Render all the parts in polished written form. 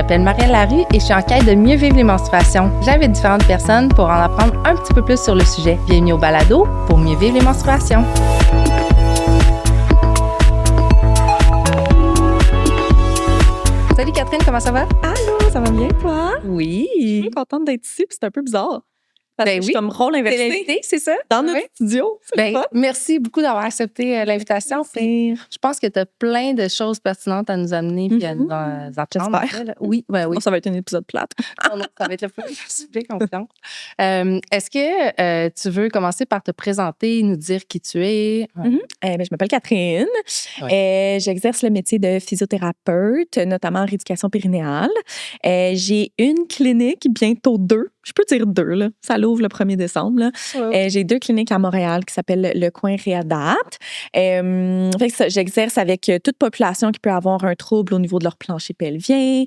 m'appelle Marielle Larue et je suis en quête de mieux vivre les menstruations. J'invite différentes personnes pour en apprendre un petit peu plus sur le sujet. Bienvenue au balado pour mieux vivre les menstruations. Salut Catherine, comment ça va? Allô, ça va bien, toi? Oui. Je suis contente d'être ici, puis c'est un peu bizarre. Parce que je suis comme rôle inversé C'est ça? dans notre studio. C'est le fun. Merci beaucoup d'avoir accepté l'invitation. Puis, je pense que tu as plein de choses pertinentes à nous amener puis à nous apprendre. J'espère. Oui, ben oui. Bon, ça va être un épisode plate. Non, ça va être le fun. J'ai confiance. Est-ce que tu veux commencer par te présenter, nous dire qui tu es? Je m'appelle Catherine. J'exerce le métier de physiothérapeute, notamment en rééducation périnéale. J'ai une clinique, bientôt 2. Je peux dire 2, là. Ça l'ouvre le 1er décembre. Là. J'ai 2 cliniques à Montréal qui s'appellent Le Coin Réadapt. Fait que ça, j'exerce avec toute population qui peut avoir un trouble au niveau de leur plancher pelvien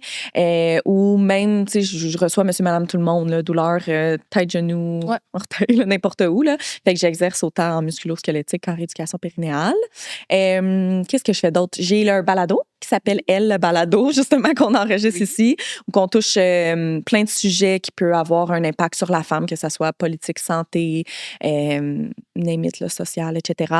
ou même, tu sais, je reçois monsieur, madame, tout le monde, là, douleur, tête, genou, orteil, là, n'importe où. Là. Fait que j'exerce autant en musculo-squelettique qu'en rééducation périnéale. Qu'est-ce que je fais d'autre? J'ai un balado qui s'appelle Elle, le balado, justement, qu'on enregistre ici, où qu'on touche plein de sujets qui peuvent avoir un impact sur la femme, que ce soit politique, santé, name it, là, social, etc.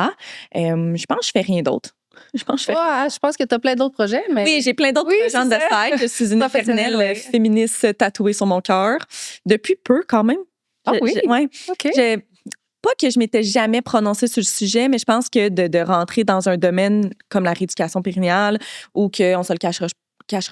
Je pense que je fais rien d'autre. Je pense que tu as plein d'autres projets. Mais... Oui, j'ai plein d'autres projets de side. Je suis une éternelle féministe tatouée sur mon cœur. Depuis peu, quand même. Ah oui? Ouais. OK. Pas que je m'étais jamais prononcée sur le sujet, mais je pense que de rentrer dans un domaine comme la rééducation périnéale ou qu'on se le cachera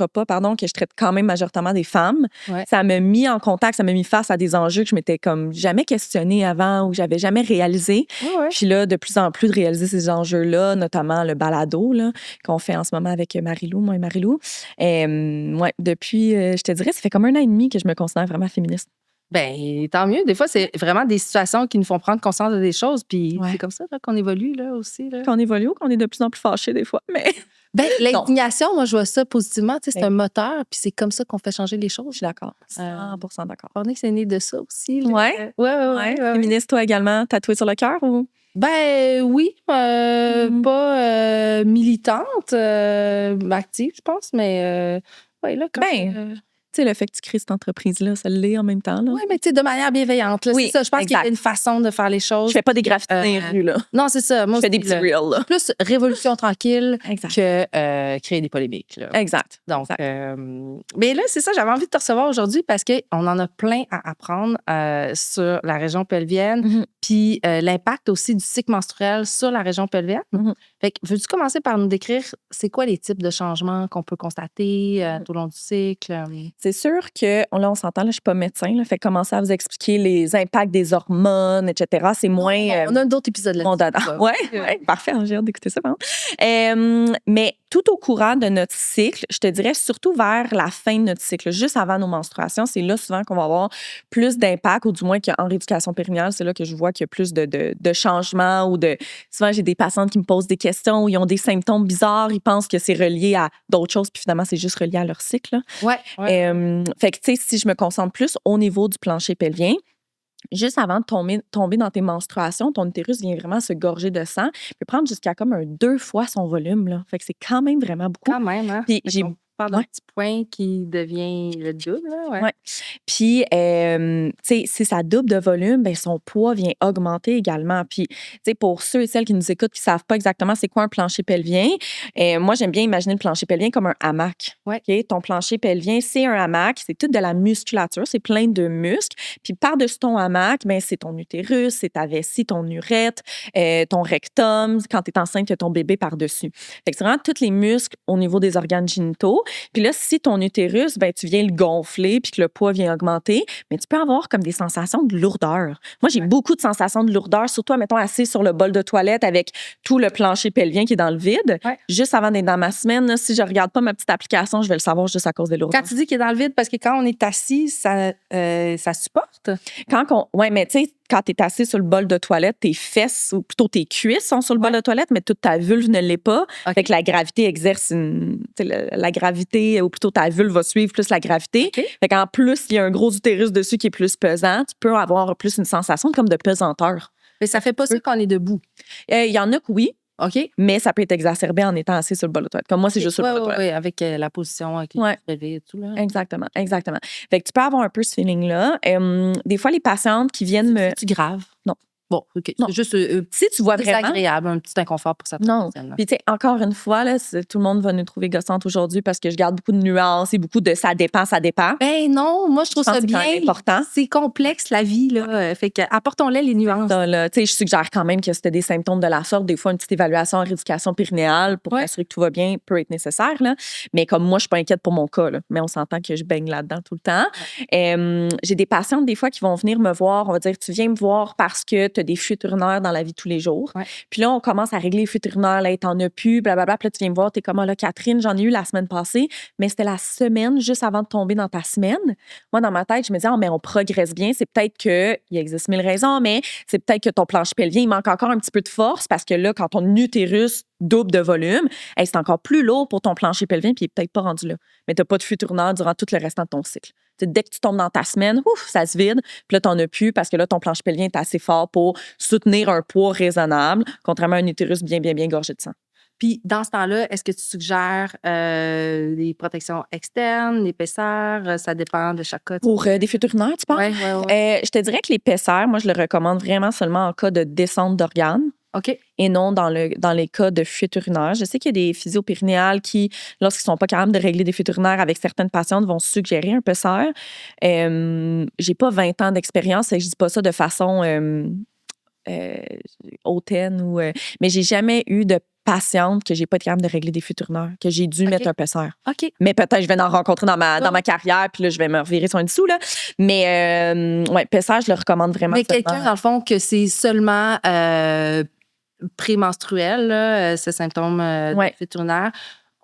pas, que je traite quand même majoritairement des femmes, ça m'a mis en contact, ça m'a mis face à des enjeux que je m'étais comme jamais questionnée avant ou que j'avais jamais réalisé. Puis là, de plus en plus de réaliser ces enjeux-là, notamment le balado là, qu'on fait en ce moment avec Marie-Lou, moi et Marie-Lou. Depuis, je te dirais, ça fait comme 1 an et demi que je me considère vraiment féministe. Ben tant mieux. Des fois, c'est vraiment des situations qui nous font prendre conscience de des choses. Puis c'est comme ça là, qu'on évolue là, aussi. Là. Qu'on évolue, qu'on est de plus en plus fâchés des fois. Mais l'indignation, moi, je vois ça positivement. Tu sais, c'est un moteur. Puis c'est comme ça qu'on fait changer les choses. Je suis d'accord. 100% d'accord. On est que c'est né de ça aussi. Ouais. Féministe, toi également, tatouée sur le cœur ou? Ben oui. Pas militante, active, je pense. Mais là, quand tu sais, le fait que tu crées cette entreprise-là, ça l'est en même temps. Oui, mais tu sais, de manière bienveillante. Là, oui, c'est ça. Je pense qu'il y a une façon de faire les choses. Je fais pas des graffitis dans les rues, là. Non, c'est ça. Moi, je fais des petits reels, là. Plus révolution tranquille que créer des polémiques. Là. Exact. Donc, mais là, c'est ça. J'avais envie de te recevoir aujourd'hui parce qu'on en a plein à apprendre sur la région pelvienne, puis l'impact aussi du cycle menstruel sur la région pelvienne. Fait que, veux-tu commencer par nous décrire c'est quoi les types de changements qu'on peut constater tout au long du cycle? C'est sûr que, là, on s'entend, là, je ne suis pas médecin, là, fait commencer à vous expliquer les impacts des hormones, etc., c'est moins... on a d'autres épisodes là-dessus. Oui, parfait, j'ai hâte d'écouter ça. Mais tout au courant de notre cycle, je te dirais surtout vers la fin de notre cycle, juste avant nos menstruations, c'est là souvent qu'on va avoir plus d'impact, ou du moins qu'en rééducation périnéale, c'est là que je vois qu'il y a plus de changements ou de... Souvent, j'ai des patientes qui me posent des questions où ils ont des symptômes bizarres, ils pensent que c'est relié à d'autres choses, puis finalement, c'est juste relié à leur cycle. Fait que, tu sais, si je me concentre plus au niveau du plancher pelvien, juste avant de tomber dans tes menstruations, ton utérus vient vraiment se gorger de sang. Il peut prendre jusqu'à comme 2 fois son volume. Là. Fait que c'est quand même vraiment beaucoup. Quand même, hein? Puis On parle d'un petit point qui devient le double. Là, Puis, tu sais, si ça double de volume, ben son poids vient augmenter également. Puis, tu sais, pour ceux et celles qui nous écoutent qui ne savent pas exactement c'est quoi un plancher pelvien, moi, j'aime bien imaginer le plancher pelvien comme un hamac. Okay? Ton plancher pelvien, c'est un hamac, c'est toute de la musculature, c'est plein de muscles. Puis, par-dessus ton hamac, ben, c'est ton utérus, c'est ta vessie, ton urètre, ton rectum. Quand tu es enceinte, tu as ton bébé par-dessus. Fait que c'est vraiment tous les muscles au niveau des organes génitaux. Puis là, si ton utérus, ben, tu viens le gonfler puis que le poids vient augmenter, mais tu peux avoir comme des sensations de lourdeur. Moi, j'ai beaucoup de sensations de lourdeur, surtout, mettons, assis sur le bol de toilette avec tout le plancher pelvien qui est dans le vide. Juste avant d'être dans ma semaine, là, si je regarde pas ma petite application, je vais le savoir juste à cause des lourdeurs. Quand tu dis qu'il est dans le vide, parce que quand on est assis, ça supporte? Oui, mais tu sais, quand tu es assis sur le bol de toilette, tes fesses, ou plutôt tes cuisses sont sur le bol de toilette, mais toute ta vulve ne l'est pas. Fait que la gravité exerce la gravité, ou plutôt ta vulve va suivre plus la gravité. Fait qu'en plus, il y a un gros utérus dessus qui est plus pesant, tu peux avoir plus une sensation comme de pesanteur. Mais ça fait pas ça quand on est debout? Il y en a que oui. OK. Mais ça peut être exacerbé en étant assis sur le bol de toilette. Comme moi, c'est juste sur le bol de toilette. Oui, avec la position, avec les relevés et tout. Là. Exactement. Fait que tu peux avoir un peu ce feeling-là. Des fois, les patientes qui viennent me... C'est grave? Non. Bon, OK. Non. C'est juste si tu vois vraiment... désagréable, un petit inconfort pour certaines personnes. Puis tu sais, encore une fois, là, tout le monde va nous trouver gossantes aujourd'hui parce que je garde beaucoup de nuances et beaucoup de ça dépend. Ben non, moi, je trouve ça bien. C'est important. C'est complexe, la vie, là. Fait que apportons-les les nuances. Tu sais, je suggère quand même que si tu as des symptômes de la sorte, des fois, une petite évaluation en rééducation périnéale pour t'assurer que tout va bien peut être nécessaire, là. Mais comme moi, je suis pas inquiète pour mon cas, là. Mais on s'entend que je baigne là-dedans tout le temps. J'ai des patientes, des fois, qui vont venir me voir. On va dire, tu viens me voir parce que tu as des fuites urinaires dans la vie de tous les jours. Puis là, on commence à régler les fuites urinaires. Là, t'en as plus, blablabla. Puis là, tu viens me voir, t'es comme, là, Catherine, j'en ai eu la semaine passée, mais c'était la semaine juste avant de tomber dans ta semaine. Moi, dans ma tête, je me dis, mais on progresse bien. C'est peut-être qu'il existe 1000 raisons, mais c'est peut-être que ton plancher pelvien, il manque encore un petit peu de force parce que là, quand ton utérus double de volume, c'est encore plus lourd pour ton plancher pelvien, puis il est peut-être pas rendu là. Mais t'as pas de fuite urinaire durant tout le restant de ton cycle. Dès que tu tombes dans ta semaine, ça se vide, puis là, t'en as plus parce que là, ton plancher pelvien est assez fort pour soutenir un poids raisonnable, contrairement à un utérus bien gorgé de sang. Puis, dans ce temps-là, est-ce que tu suggères des protections externes, l'épaisseur? Ça dépend de chaque cas. Pour des fuites urinaires, tu penses? Oui. Je te dirais que l'épaisseur, moi, je le recommande vraiment seulement en cas de descente d'organes. OK. Et non dans les cas de fuite urinaire. Je sais qu'il y a des physiopérinéales qui, lorsqu'ils ne sont pas capables de régler des fuites urinaires avec certaines patientes, vont suggérer un pessaire. J'ai pas 20 ans d'expérience et je dis pas ça de façon hautaine mais j'ai jamais eu de patiente que j'ai pas été capable de régler des fuites urinaires, que j'ai dû mettre un pessaire. OK. Mais peut-être je vais en rencontrer dans ma carrière, puis là, je vais me revirer sur un dessous, là. Mais pessaire, je le recommande vraiment. Mais quelqu'un, dans le fond, que c'est seulement prémenstruel, là, ce symptôme de fuite urinaire,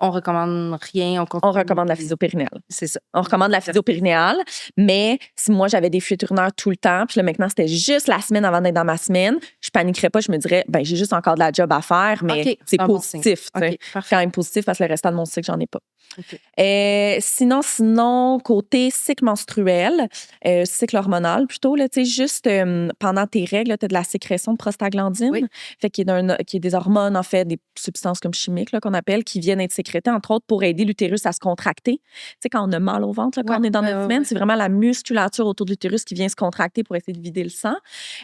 on recommande rien. On recommande la physiopérinéale. C'est ça. On recommande la physiopérinéale, mais si moi, j'avais des fuites urinaires tout le temps, puis là, maintenant, c'était juste la semaine avant d'être dans ma semaine, je paniquerais pas, je me dirais, j'ai juste encore de la job à faire, mais c'est positif. Bon quand même positif parce que le restant de mon cycle, j'en ai pas. Okay. Sinon, côté cycle menstruel, cycle hormonal plutôt, là, juste pendant tes règles, tu as de la sécrétion de prostaglandine, fait qu'il y a des hormones, en fait, des substances comme chimiques là, qu'on appelle, qui viennent être sécrétées, entre autres, pour aider l'utérus à se contracter. Tu sais, quand on a mal au ventre, là, quand on est dans notre semaine, c'est vraiment la musculature autour de l'utérus qui vient se contracter pour essayer de vider le sang.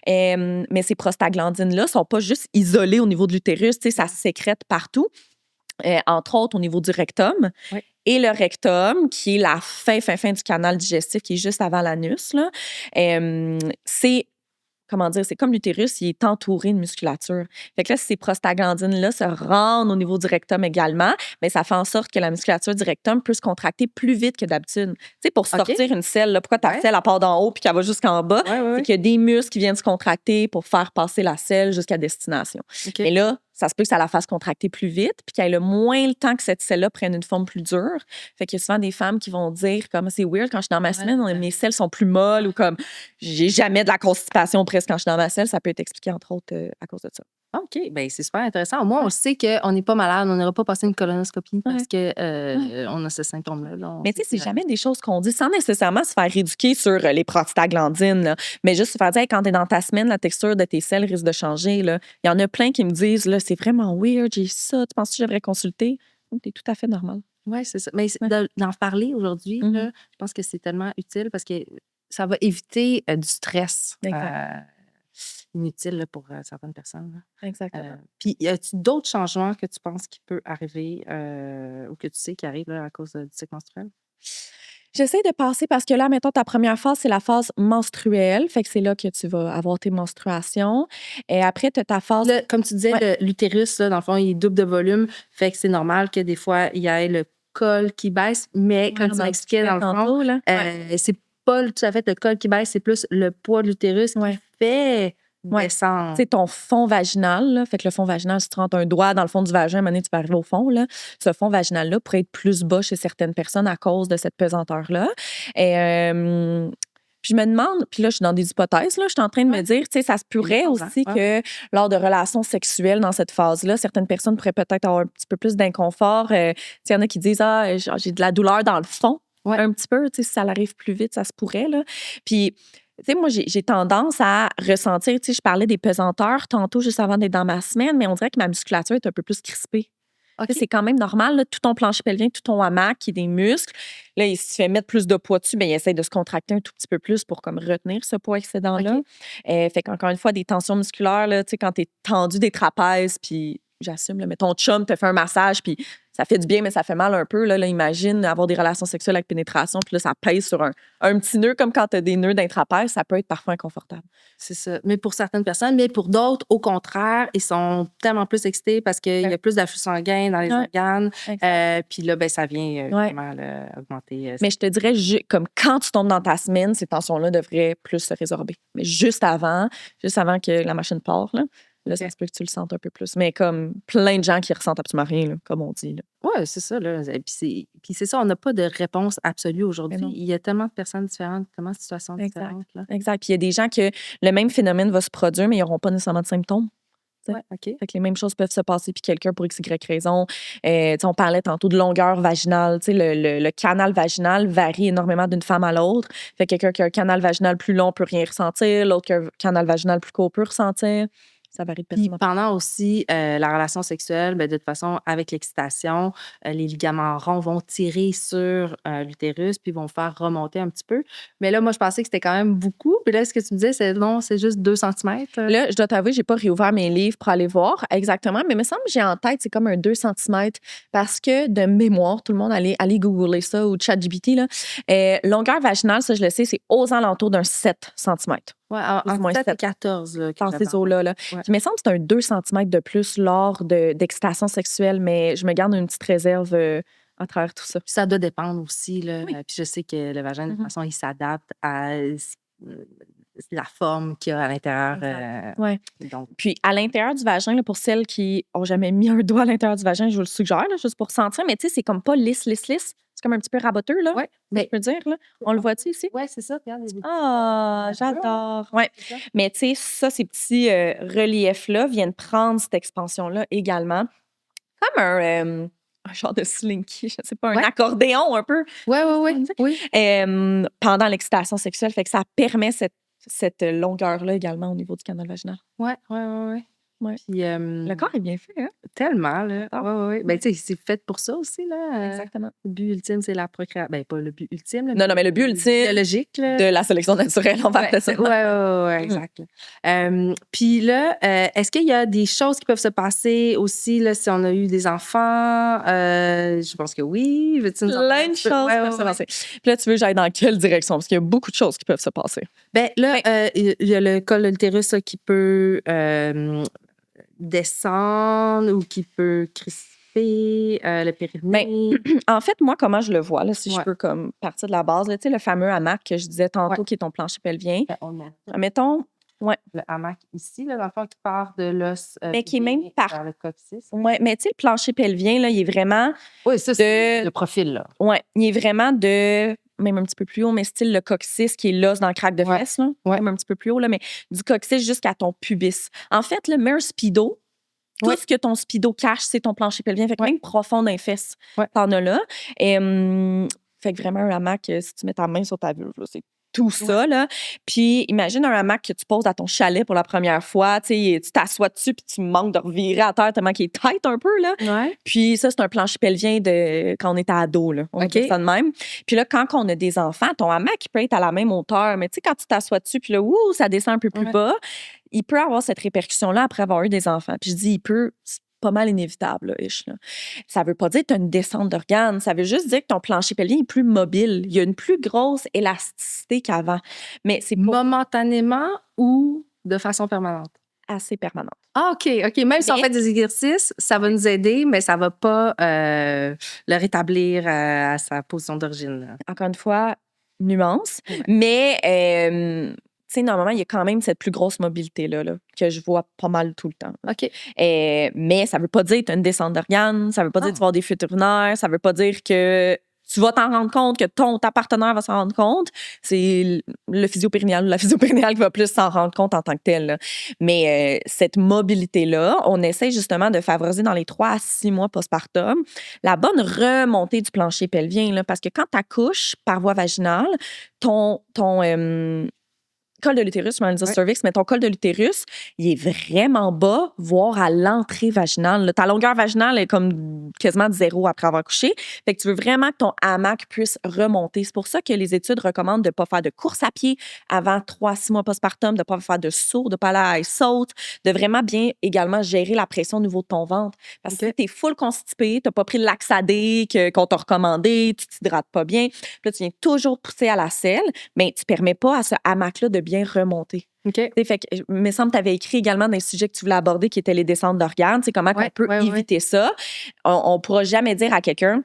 Mais ces prostaglandines-là ne sont pas juste isolées au niveau de l'utérus, ça se sécrète partout. Entre autres au niveau du rectum. Et le rectum, qui est la fin du canal digestif, qui est juste avant l'anus, là, c'est comme l'utérus, il est entouré de musculature. Fait que là, si ces prostaglandines-là se rendent au niveau du rectum également, mais ça fait en sorte que la musculature du rectum peut se contracter plus vite que d'habitude. Tu sais, pour sortir une selle, là, pourquoi ta selle, elle part d'en haut puis qu'elle va jusqu'en bas? C'est qu'il y a des muscles qui viennent se contracter pour faire passer la selle jusqu'à destination. Et là, ça se peut que ça la fasse contracter plus vite puis qu'elle ait moins le temps que cette selle-là prenne une forme plus dure. Fait qu'il y a souvent des femmes qui vont dire comme c'est weird quand je suis dans ma semaine, mes selles sont plus molles ou comme j'ai jamais de la constipation presque quand je suis dans ma selle. Ça peut être expliqué entre autres à cause de ça. OK, bien, c'est super intéressant. Au moins, on sait qu'on n'est pas malade, on n'aura pas passé une colonoscopie parce qu'on a ce symptôme-là. Là, mais tu sais, c'est jamais des choses qu'on dit sans nécessairement se faire éduquer sur les prostaglandines, là, mais juste se faire dire quand tu es dans ta semaine, la texture de tes selles risque de changer. Là. Il y en a plein qui me disent là, c'est vraiment weird, j'ai ça, tu penses que je devrais consulter? C'est tout à fait normal. Oui, c'est ça. Mais d'en parler aujourd'hui, je pense que c'est tellement utile parce que ça va éviter du stress. Inutile là, pour certaines personnes. Là. Exactement. Puis, y a-t-il d'autres changements que tu penses qui peuvent arriver ou que tu sais qui arrivent là, à cause du cycle menstruel? J'essaie de passer parce que là, mettons, ta première phase, c'est la phase menstruelle. Fait que c'est là que tu vas avoir tes menstruations. Et après, tu as ta phase. Là, comme tu disais, l'utérus, là, dans le fond, il est double de volume. Fait que c'est normal que des fois, il y ait le col qui baisse. Mais comme tu m'expliquais, dans le fond, c'est pas tout à fait le col qui baisse, c'est plus le poids de l'utérus qui fait descendre. C'est ton fond vaginal. Là. Fait que le fond vaginal, si tu rentres un doigt dans le fond du vagin, à un moment donné, tu peux arriver au fond. Là. Ce fond vaginal-là pourrait être plus bas chez certaines personnes à cause de cette pesanteur-là. Et puis je me demande, puis là, je suis dans des hypothèses, là, je suis en train de me dire, tu sais, ça se pourrait aussi que lors de relations sexuelles dans cette phase-là, certaines personnes pourraient peut-être avoir un petit peu plus d'inconfort. Il y en a qui disent, j'ai de la douleur dans le fond. Un petit peu, tu sais, si ça arrive plus vite, ça se pourrait. Là. Puis Tu sais, moi, j'ai tendance à ressentir, tu sais, je parlais des pesanteurs tantôt juste avant d'être dans ma semaine, mais on dirait que ma musculature est un peu plus crispée. OK. C'est quand même normal, là, tout ton plancher pelvien, tout ton hamac qui est des muscles. Là, il se fait mettre plus de poids dessus, bien, il essaie de se contracter un tout petit peu plus pour comme retenir ce poids excédent-là. OK. Fait qu'encore une fois, des tensions musculaires, là, tu sais, quand tu es tendu des trapèzes, puis j'assume, là, mais ton chum te fait un massage, puis ça fait du bien, mais ça fait mal un peu. Là, imagine avoir des relations sexuelles avec pénétration, puis là, ça pèse sur un petit nœud, comme quand tu as des nœuds d'un trapèze, ça peut être parfois inconfortable. C'est ça. Mais pour certaines personnes, mais pour d'autres, au contraire, ils sont tellement plus excités parce qu'il y a plus d'afflux sanguin dans les organes. Puis là, ben, ça vient vraiment là, augmenter. Mais je te dirais, comme quand tu tombes dans ta semaine, ces tensions-là devraient plus se résorber. Mais juste avant que la machine part, là, ça se peut que tu le sentes un peu plus. Mais comme plein de gens qui ressentent absolument rien, là, comme on dit. Oui, c'est ça. Là. Puis c'est ça, on n'a pas de réponse absolue aujourd'hui. Il y a tellement de personnes différentes, tellement de situations différentes. Là. Exact. Puis il y a des gens que le même phénomène va se produire, mais ils n'auront pas nécessairement de symptômes. Ouais, OK. Fait que les mêmes choses peuvent se passer, puis quelqu'un pour XY raison. On parlait tantôt de longueur vaginale. Le canal vaginal varie énormément d'une femme à l'autre. Fait que quelqu'un qui a un canal vaginal plus long peut rien ressentir, l'autre qui a un canal vaginal plus court peut ressentir. Ça varie de personne. Puis pendant aussi la relation sexuelle, ben, de toute façon, avec l'excitation, les ligaments ronds vont tirer sur l'utérus puis vont faire remonter un petit peu. Mais là, moi, je pensais que c'était quand même beaucoup. Puis là, ce que tu me disais, c'est non, c'est juste 2 cm. Là, je dois t'avouer, j'ai pas réouvert mes livres pour aller voir exactement, mais il me semble que j'ai en tête, c'est comme un 2 cm parce que de mémoire, tout le monde allez googler ça ou ChatGPT, là. Longueur vaginale, ça, je le sais, c'est aux alentours d'un 7 cm. Oui, en 7 et 14. Là, dans ces eaux-là. Là. Ouais. Il me semble que c'est un 2 cm de plus lors d'excitation sexuelle, mais je me garde une petite réserve à travers tout ça. Ça doit dépendre aussi. Là. Oui. Puis je sais que le vagin, de toute façon, il s'adapte à la forme qu'il y a à l'intérieur. Ouais. Donc. Puis à l'intérieur du vagin, là, pour celles qui n'ont jamais mis un doigt à l'intérieur du vagin, je vous le suggère, là, juste pour sentir, mais tu sais, c'est comme pas lisse. C'est comme un petit peu raboteux, là. Oui. Je peux dire, là. On le voit-tu ici? Oui, c'est ça. Regarde, Ah, j'adore. Ouais. Mais tu sais, ça, ces petits reliefs-là viennent prendre cette expansion-là également. Comme un genre de slinky, je ne sais pas, un accordéon un peu. Oui. Pendant l'excitation sexuelle. Fait que ça permet cette longueur-là également au niveau du canal vaginal. Oui. Puis, le corps est bien fait, hein? Tellement, là. Oui. Ben, tu sais, c'est fait pour ça aussi, là. Exactement. Le but ultime, c'est la procréation. Ben, pas le but ultime. Là, non, mais le but ultime biologique, là. de la sélection naturelle, on va appeler ça. Oui, exact. Puis là, est-ce qu'il y a des choses qui peuvent se passer aussi, là, si on a eu des enfants? Je pense que oui. Plein de choses peuvent se passer. Puis là, tu veux que j'aille dans quelle direction? Parce qu'il y a beaucoup de choses qui peuvent se passer. Ben là, il y a le col de l'utérus qui peut descendre ou qui peut crisper le périnée. En fait, moi, comment je le vois, là, si je peux comme partir de la base, là, tu sais, le fameux hamac que je disais tantôt, qui est ton plancher pelvien. Mettons, le hamac ici, là, dans le fond, qui part de l'os mais qui est même vers le coccyx. Oui, mais tu sais, le plancher pelvien, là, il est vraiment oui, ça, c'est le profil, là. Oui, il est vraiment même un petit peu plus haut, mais style le coccyx, qui est l'os dans le crack de fesses, là. Même un petit peu plus haut, là, mais du coccyx jusqu'à ton pubis. En fait, le mets un speedo. Tout ce que ton speedo cache, c'est ton plancher pelvien. Fait que même profond dans les fesses, t'en as là. Fait que vraiment, un hamac, si tu mets ta main sur ta vulve, c'est tout ça, là. Puis imagine un hamac que tu poses à ton chalet pour la première fois. Tu t'assois dessus, puis tu manques de revirer à terre tellement qu'il est tight un peu, là. Puis ça, c'est un plancher pelvien de quand on est ado, là. On fait ça de même. Puis là, quand on a des enfants, ton hamac, il peut être à la même hauteur. Mais tu sais, quand tu t'assois dessus, puis là, ça descend un peu plus bas, il peut avoir cette répercussion-là après avoir eu des enfants. Puis je dis, il peut... pas mal inévitable, là, ish, là. Ça veut pas dire que tu as une descente d'organes. Ça veut juste dire que ton plancher pelvien est plus mobile. Il y a une plus grosse élasticité qu'avant. Mais c'est momentanément ou de façon permanente? Assez permanente. Ah, OK. Même si on fait des exercices, ça va nous aider, mais ça va pas le rétablir à sa position d'origine. Encore une fois, nuance. Mais... tu sais, normalement, il y a quand même cette plus grosse mobilité-là que je vois pas mal tout le temps. OK. Mais ça veut pas dire que tu as une descente d'organes, ça veut pas dire que tu vas avoir des fuites urinaires, ça veut pas dire que tu vas t'en rendre compte, que ta partenaire va s'en rendre compte. C'est le physio-périnéal ou la physio-périnéale qui va plus s'en rendre compte en tant que tel, là. Mais cette mobilité-là, on essaie justement de favoriser dans les 3 à 6 mois postpartum la bonne remontée du plancher pelvien, là, parce que quand tu accouches par voie vaginale, ton col de l'utérus, je vais dire cervix, mais ton col de l'utérus, il est vraiment bas, voire à l'entrée vaginale. Là, ta longueur vaginale est comme quasiment de 0 après avoir couché. Fait que tu veux vraiment que ton hamac puisse remonter. C'est pour ça que les études recommandent de ne pas faire de course à pied avant 3-6 mois postpartum, de ne pas faire de saut, de ne pas aller à la saute, de vraiment bien également gérer la pression au niveau de ton ventre. Parce que si tu es full constipé, tu n'as pas pris le Laxadé qu'on t'a recommandé, tu t'hydrates pas bien, puis là, tu viens toujours pousser à la selle, mais tu ne permets pas à ce hamac-là de bien remonter. OK. Fait que, il me semble que tu avais écrit également dans les sujets que tu voulais aborder qui étaient les descentes d'organes. Comment on peut éviter ça? On ne pourra jamais dire à quelqu'un,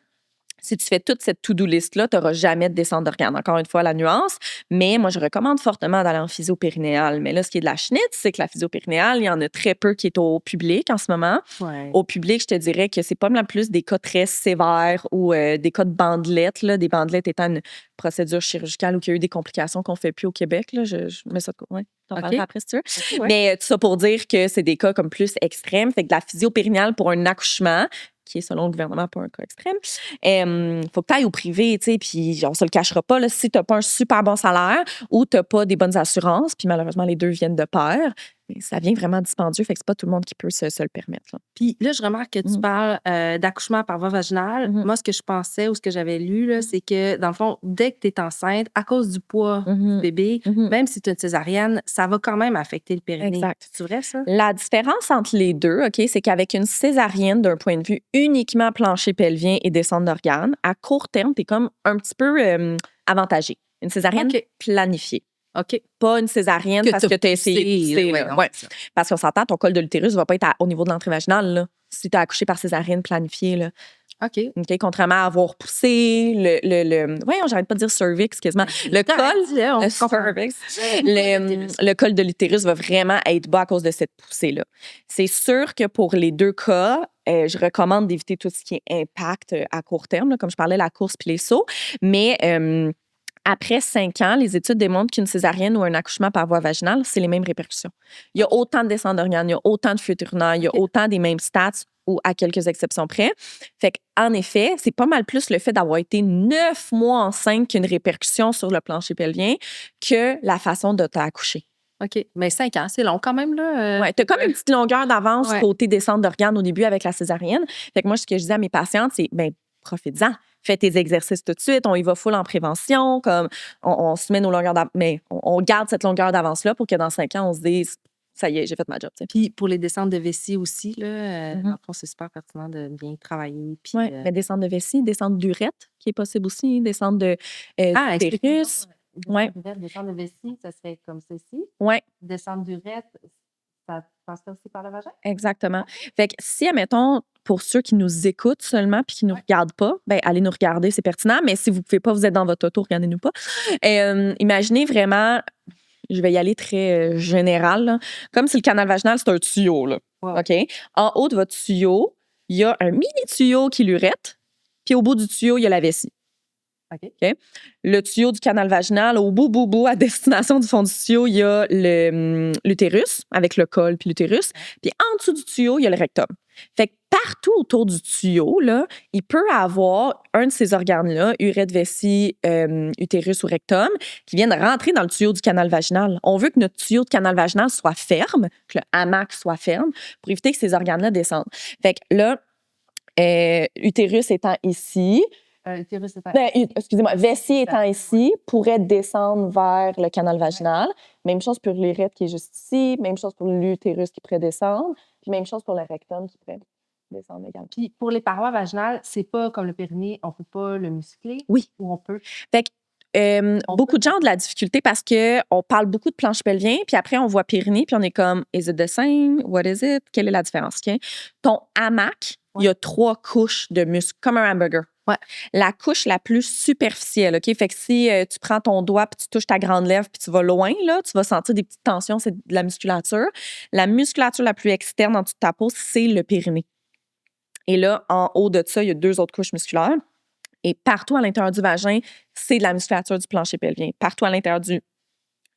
si tu fais toute cette to-do list-là, tu n'auras jamais de descente d'organes. Encore une fois, la nuance. Mais moi, je recommande fortement d'aller en physio-périnéale. Mais là, ce qui est de la schnitz, c'est que la physio-périnéale, il y en a très peu qui est au public en ce moment. Ouais. Au public, je te dirais que c'est pas mal plus des cas très sévères ou des cas de bandelettes. Là, des bandelettes étant une procédure chirurgicale ou qu'il y a eu des complications qu'on ne fait plus au Québec. Là, je mets ça de côté. Ouais, t'en parlerai après si tu veux. Okay, Mais tout ça pour dire que c'est des cas comme plus extrêmes. Fait que la physio-périnéale pour un accouchement, qui est selon le gouvernement pas un cas extrême, faut que tu ailles au privé, tu sais, puis on se le cachera pas, là, si tu n'as pas un super bon salaire ou tu n'as pas des bonnes assurances, puis malheureusement, les deux viennent de pair, ça vient vraiment dispendieux, fait que c'est pas tout le monde qui peut se le permettre. Là. Puis là, je remarque que tu parles d'accouchement par voie vaginale. Moi, ce que je pensais ou ce que j'avais lu, là, c'est que, dans le fond, dès que tu es enceinte, à cause du poids du bébé, même si tu as une césarienne, ça va quand même affecter le périnée. Exact. C'est vrai, ça? La différence entre les deux, OK, c'est qu'avec une césarienne, d'un point de vue uniquement plancher pelvien et descente d'organes, à court terme, tu es comme un petit peu avantagé. Une césarienne planifiée. OK. Pas une césarienne parce que tu as essayé. Parce qu'on s'entend, ton col de l'utérus ne va pas être au niveau de l'entrée vaginale là, si tu as accouché par césarienne planifiée. Là. OK. Contrairement à avoir poussé voyons, j'arrête pas de dire cervix quasiment. Le col, le col de l'utérus va vraiment être bas à cause de cette poussée-là. C'est sûr que pour les deux cas, je recommande d'éviter tout ce qui est impact à court terme, là, comme je parlais, la course puis les sauts. Mais après 5 ans, les études démontrent qu'une césarienne ou un accouchement par voie vaginale, c'est les mêmes répercussions. Il y a autant de descente d'organes, il y a autant de fuite urinaire, il y a autant des mêmes stats ou à quelques exceptions près. Fait qu'en effet, c'est pas mal plus le fait d'avoir été 9 mois enceinte qu'une répercussion sur le plancher pelvien que la façon de t'accoucher. OK. Mais 5 ans, c'est long quand même, là. Oui, tu as comme une petite longueur d'avance côté descente d'organes au début avec la césarienne. Fait que moi, ce que je dis à mes patientes, c'est profites-en. Fais tes exercices tout de suite, on y va full en prévention, comme on se met nos longueurs d'avance, mais on garde cette longueur d'avance-là pour que dans 5 ans, on se dise ça y est, j'ai fait ma job. T'sais. Puis pour les descentes de vessie aussi, là, en fond, c'est super pertinent de bien travailler. Oui, mais descente de vessie, descente d'urètre, qui est possible aussi, descente de utérus. Descente de vessie, ça serait comme ceci. Oui. Descente d'urètre, ça passe aussi par le vagin? Exactement. Fait que si, admettons, pour ceux qui nous écoutent seulement puis qui ne nous regardent pas, allez nous regarder, c'est pertinent. Mais si vous ne pouvez pas, vous êtes dans votre auto, regardez-nous pas. Imaginez vraiment, je vais y aller très général, là, comme si le canal vaginal, c'est un tuyau. Là, OK? En haut de votre tuyau, il y a un mini tuyau qui est l'urètre, puis au bout du tuyau, il y a la vessie. OK. Le tuyau du canal vaginal, au bout, à destination du fond du tuyau, il y a l'utérus, avec le col puis l'utérus. Puis en dessous du tuyau, il y a le rectum. Fait que partout autour du tuyau, là, il peut avoir un de ces organes-là, urètre, vessie, utérus ou rectum, qui viennent rentrer dans le tuyau du canal vaginal. On veut que notre tuyau de canal vaginal soit ferme, que le hamac soit ferme, pour éviter que ces organes-là descendent. Fait que là, utérus étant ici, vessie étant ici, pourrait descendre vers le canal vaginal. Même chose pour l'urètre qui est juste ici, même chose pour l'utérus qui pourrait descendre, puis même chose pour le rectum qui pourrait descendre également. Puis pour les parois vaginales, c'est pas comme le périnée, on peut pas le muscler? Oui. Ou on peut? Fait que beaucoup de gens ont de la difficulté parce qu'on parle beaucoup de planche pelvien, puis après on voit périnée, puis on est comme, is it the same? What is it? Quelle est la différence? Okay? Ton hamac, il y a 3 couches de muscles, comme un hamburger. Ouais. La couche la plus superficielle, OK? Fait que si tu prends ton doigt puis tu touches ta grande lèvre puis tu vas loin, là, tu vas sentir des petites tensions, c'est de la musculature. La musculature la plus externe en dessous de ta peau, c'est le périnée. Et là, en haut de ça, il y a 2 autres couches musculaires. Et partout à l'intérieur du vagin, c'est de la musculature du plancher pelvien. Partout à l'intérieur du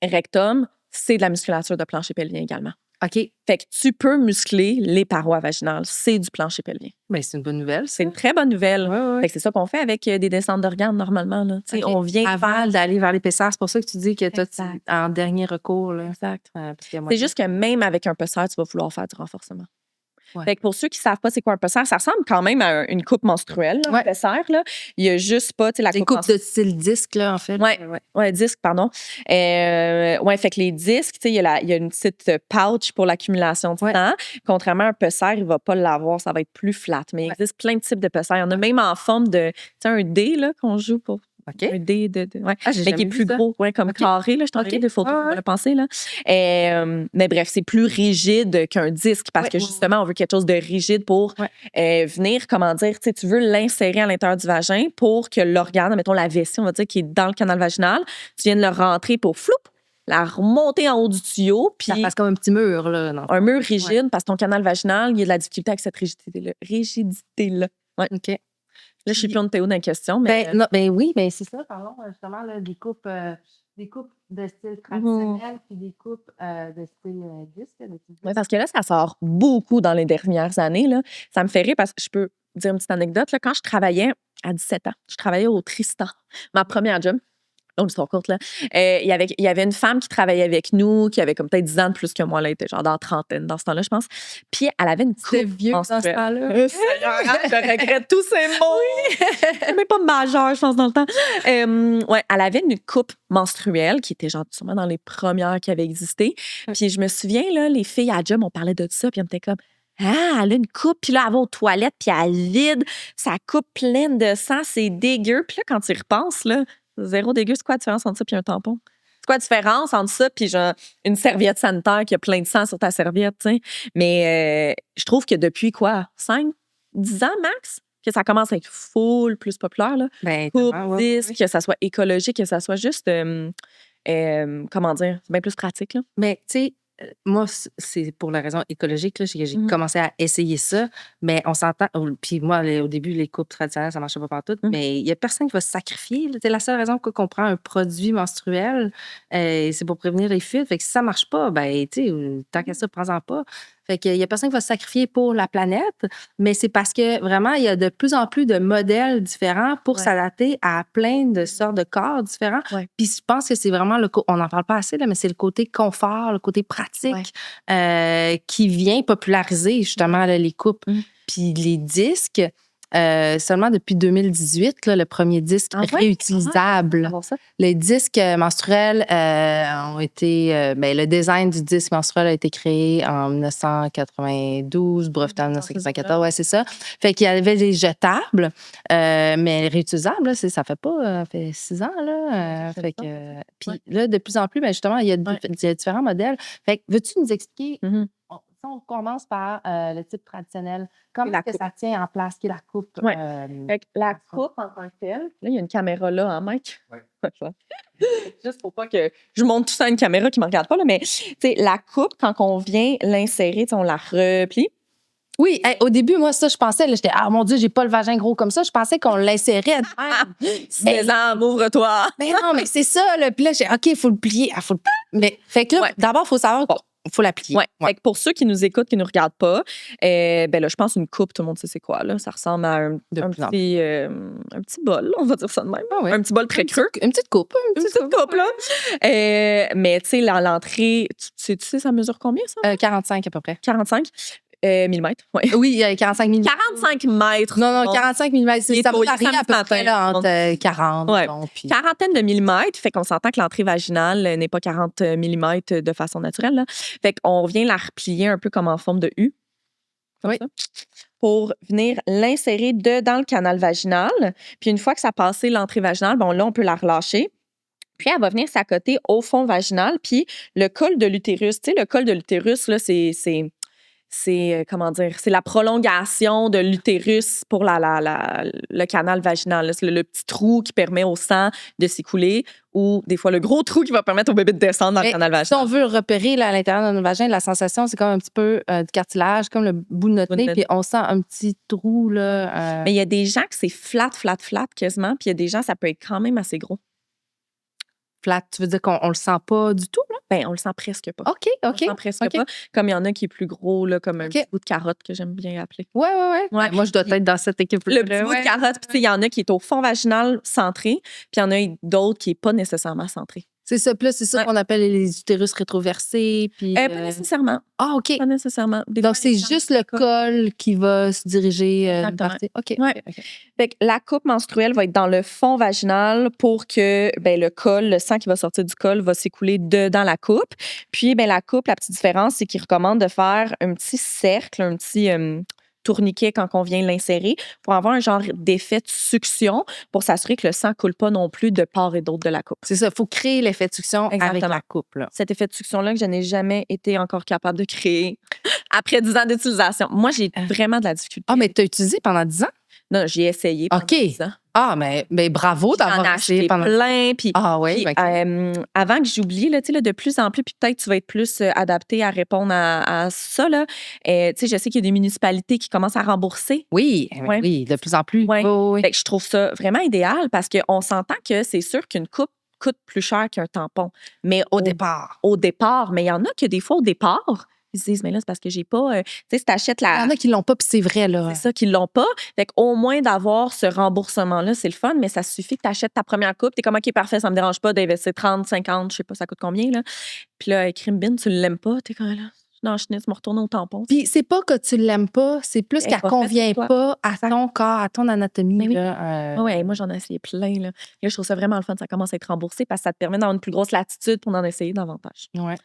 rectum, c'est de la musculature de plancher pelvien également. OK. Fait que tu peux muscler les parois vaginales. C'est du plancher pelvien. Ben, c'est une bonne nouvelle, ça. C'est une très bonne nouvelle. Ouais. Fait que c'est ça qu'on fait avec des descentes d'organes normalement. Là. OK. On vient Avant d'aller vers l'épaisseur, c'est pour ça que tu dis que toi, Exact. en dernier recours. Là, Exact. parce qu'il y a C'est juste que même avec un pesseur, tu vas vouloir faire du renforcement. Ouais. Fait que pour ceux qui ne savent pas c'est quoi un pesseur, ça ressemble quand même à une coupe menstruelle, là, un pesseur. Là. Il y a juste pas la coupe de style disque, là, en fait. Ouais, disque, pardon. Fait que les disques, il y a une petite pouch pour l'accumulation de sang. Contrairement à un pesseur, il ne va pas l'avoir, ça va être plus flat. Mais il existe plein de types de pesseurs. Il y en a même en forme de, un dé là, qu'on joue pour. OK. Un dé mais qui est plus ça. gros, comme carré. Là, je t'en des photos pour le penser. Là. Mais bref, c'est plus rigide qu'un disque parce que justement, on veut quelque chose de rigide pour venir, comment dire, tu veux l'insérer à l'intérieur du vagin pour que l'organe, mettons la vessie, on va dire, qui est dans le canal vaginal, tu viennes le rentrer pour floup, la remonter en haut du tuyau. Puis ça fasse comme un petit mur. Là, un mur rigide parce que ton canal vaginal, il y a de la difficulté avec cette rigidité-là. Ouais. OK. Là, je suis plus en Théo dans la question. Mais... oui, c'est ça, pardon, justement, là, des coupes de style traditionnel puis des coupes de style disque. Oui, parce que là, ça sort beaucoup dans les dernières années. Là. Ça me fait rire parce que je peux dire une petite anecdote. Là, quand je travaillais à 17 ans, je travaillais au Tristan, ma première job. Donc, l'histoire courte, là. Il y avait une femme qui travaillait avec nous, qui avait comme peut-être 10 ans de plus que moi. Elle était genre dans la trentaine dans ce temps-là, je pense. Puis, elle avait une coupe. C'était vieux dans ce temps-là. Je regrette tous ces mots. C'est même pas majeur, je pense, dans le temps. Elle avait une coupe menstruelle qui était genre sûrement dans les premières qui avaient existé. Puis, je me souviens, là, les filles à job, on parlait de ça, puis on était comme... Ah, elle a une coupe, puis là, elle va aux toilettes, puis elle vide sa coupe pleine de sang, c'est dégueu. Puis là, quand tu y repenses, là, zéro dégueu, c'est quoi la différence entre ça et un tampon? C'est quoi la différence entre ça et genre une serviette sanitaire qui a plein de sang sur ta serviette, tu sais? Mais je trouve que depuis quoi, 5, 10 ans max, que ça commence à être full plus populaire, là. Coupe, disque, que ça soit écologique, que ça soit juste, comment dire, c'est bien plus pratique, là. Mais tu sais, moi, c'est pour la raison écologique là, j'ai commencé à essayer ça, mais on s'entend. Puis moi, au début, les coupes traditionnelles, ça ne marchait pas partout, mais il n'y a personne qui va se sacrifier. C'est la seule raison qu'on prend un produit menstruel, c'est pour prévenir les fuites. Fait que si ça ne marche pas, ben, tu sais, tant qu'à ça, prends-en pas. Fait qu'il y a personne qui va se sacrifier pour la planète, mais c'est parce que vraiment, il y a de plus en plus de modèles différents pour s'adapter à plein de sortes de corps différents. Puis je pense que c'est vraiment on n'en parle pas assez, là, mais c'est le côté confort, le côté pratique qui vient populariser justement là, les coupes. Puis les disques, seulement depuis 2018, là, le premier disque réutilisable. Les disques menstruels ont été... le design du disque menstruel a été créé en 1992, breveté en 1994. Ouais, c'est ça. Fait qu'il y avait des jetables, mais réutilisables, là, ça fait pas... fait 6 ans, là. Fait que... Puis là, de plus en plus, justement, il y a différents modèles. Fait que veux-tu nous expliquer... On commence par le type traditionnel. Comment est-ce que ça tient en place? Qui est la coupe? La coupe en tant que telle. Là, il y a une caméra là, hein, Mike? Oui. Juste pour pas que je montre tout ça à une caméra qui ne me regarde pas, là, mais la coupe, quand on vient l'insérer, on la replie. Oui, au début, moi, ça, je pensais, j'étais, ah mon Dieu, j'ai pas le vagin gros comme ça. Je pensais qu'on l'insérait. Ouvre-toi. Mais non, mais c'est ça, là. Puis là, j'ai OK, il faut le plier. Mais, fait que là, d'abord, il faut savoir qu'il faut la plier. Fait que pour ceux qui nous écoutent, qui nous regardent pas, là, je pense une coupe, tout le monde sait c'est quoi, là. Ça ressemble à un petit bol, on va dire ça de même. Un petit bol très creux. Une petite coupe. Une petite coupe, là. Mais, tu sais, l'entrée, tu sais, ça mesure combien, ça? 45 à peu près. 45 millimètres, Oui, 45 millimètres. 45 mètres. Non, 45 millimètres. Ça varie à peu près là, entre 40. Puis... Quarantaine de millimètres. Fait qu'on s'entend que l'entrée vaginale n'est pas 40 millimètres de façon naturelle. Là. Fait qu'on vient la replier un peu comme en forme de U. Comme ça. Pour venir l'insérer dans le canal vaginal. Puis une fois que ça a passé l'entrée vaginale, là, on peut la relâcher. Puis elle va venir s'accoter au fond vaginal. Puis le col de l'utérus, tu sais, le col de l'utérus, là, c'est comment dire, c'est la prolongation de l'utérus pour le canal vaginal. C'est le petit trou qui permet au sang de s'écouler ou des fois le gros trou qui va permettre au bébé de descendre dans le canal vaginal. Si on veut le repérer là, à l'intérieur de notre vagin, la sensation, c'est comme un petit peu du cartilage, comme le bout de notre nez, puis on sent un petit trou. Là, Mais il y a des gens que c'est flat quasiment, puis il y a des gens, ça peut être quand même assez gros. Flat, tu veux dire qu'on le sent pas du tout, là? Ben, on le sent presque pas. OK, On OK. le sent presque OK. pas. Comme il y en a qui est plus gros, là, comme un OK. petit bout de carotte que j'aime bien appeler. Ouais. Ouais. Moi, je dois Puis être dans cette équipe-là. le petit bout de carotte, puis tu sais, il y en a qui est au fond vaginal centré, puis il y en a d'autres qui est pas nécessairement centré. C'est ça. Puis là, c'est ça Ouais. qu'on appelle les utérus rétroversés. Puis, Pas nécessairement. Ah, OK. Pas nécessairement. Des Donc, fois, c'est les gens juste qui le coupent. col qui va se diriger une Exactement. partie. OK. Ouais. OK. Fait que la coupe menstruelle va être dans le fond vaginal pour que le col, le sang qui va sortir du col va s'écouler dans la coupe. Puis, la coupe, la petite différence, c'est qu'il recommande de faire un petit cercle, un petit tourniquet quand on vient l'insérer pour avoir un genre d'effet de succion pour s'assurer que le sang ne coule pas non plus de part et d'autre de la coupe. C'est ça. Il faut créer l'effet de succion avec Exactement. la coupe. Là. Cet effet de succion-là que je n'ai jamais été encore capable de créer après 10 ans d'utilisation. Moi, j'ai vraiment de la difficulté. Ah, mais tu as utilisé pendant 10 ans? Non, j'ai essayé pendant OK. 10 ans. Ah, mais bravo J'en ai d'avoir acheté essayé pendant. plein. Puis, Ah, oui. puis, avant que j'oublie, là, tu sais, là, de plus en plus, puis peut-être tu vas être plus adapté à répondre à ça. Là. Tu sais, je sais qu'il y a des municipalités qui commencent à rembourser. Oui, Ouais. oui, de plus en plus. Ouais. Oui. Fait que je trouve ça vraiment idéal parce qu'on s'entend que c'est sûr qu'une coupe coûte plus cher qu'un tampon. Mais Au départ. Au départ. Mais il y en a que des fois, au départ, ils se disent, mais là, c'est parce que j'ai pas. Tu sais, si t'achètes Il y en a qui l'ont pas, puis c'est vrai, là. C'est ça qu'ils l'ont pas. Fait qu'au moins d'avoir ce remboursement-là, c'est le fun, mais ça suffit que tu achètes ta première coupe. T'es comme, OK, parfait, ça me dérange pas d'investir 30, 50, je sais pas, ça coûte combien, là. Puis là, crime bin, tu l'aimes pas, t'es comme là. Non, je me retourne au tampon. Puis c'est pas que tu l'aimes pas, c'est plus Elle est qu'elle pas faite convient pour pas à ton corps, à ton anatomie. Mais oui. Là, Ouais, moi, j'en ai essayé plein, là. Et là, je trouve ça vraiment le fun. Ça commence à être remboursé parce que ça te permet d'avoir une plus grosse latitude pour en essayer davantage. Ouais.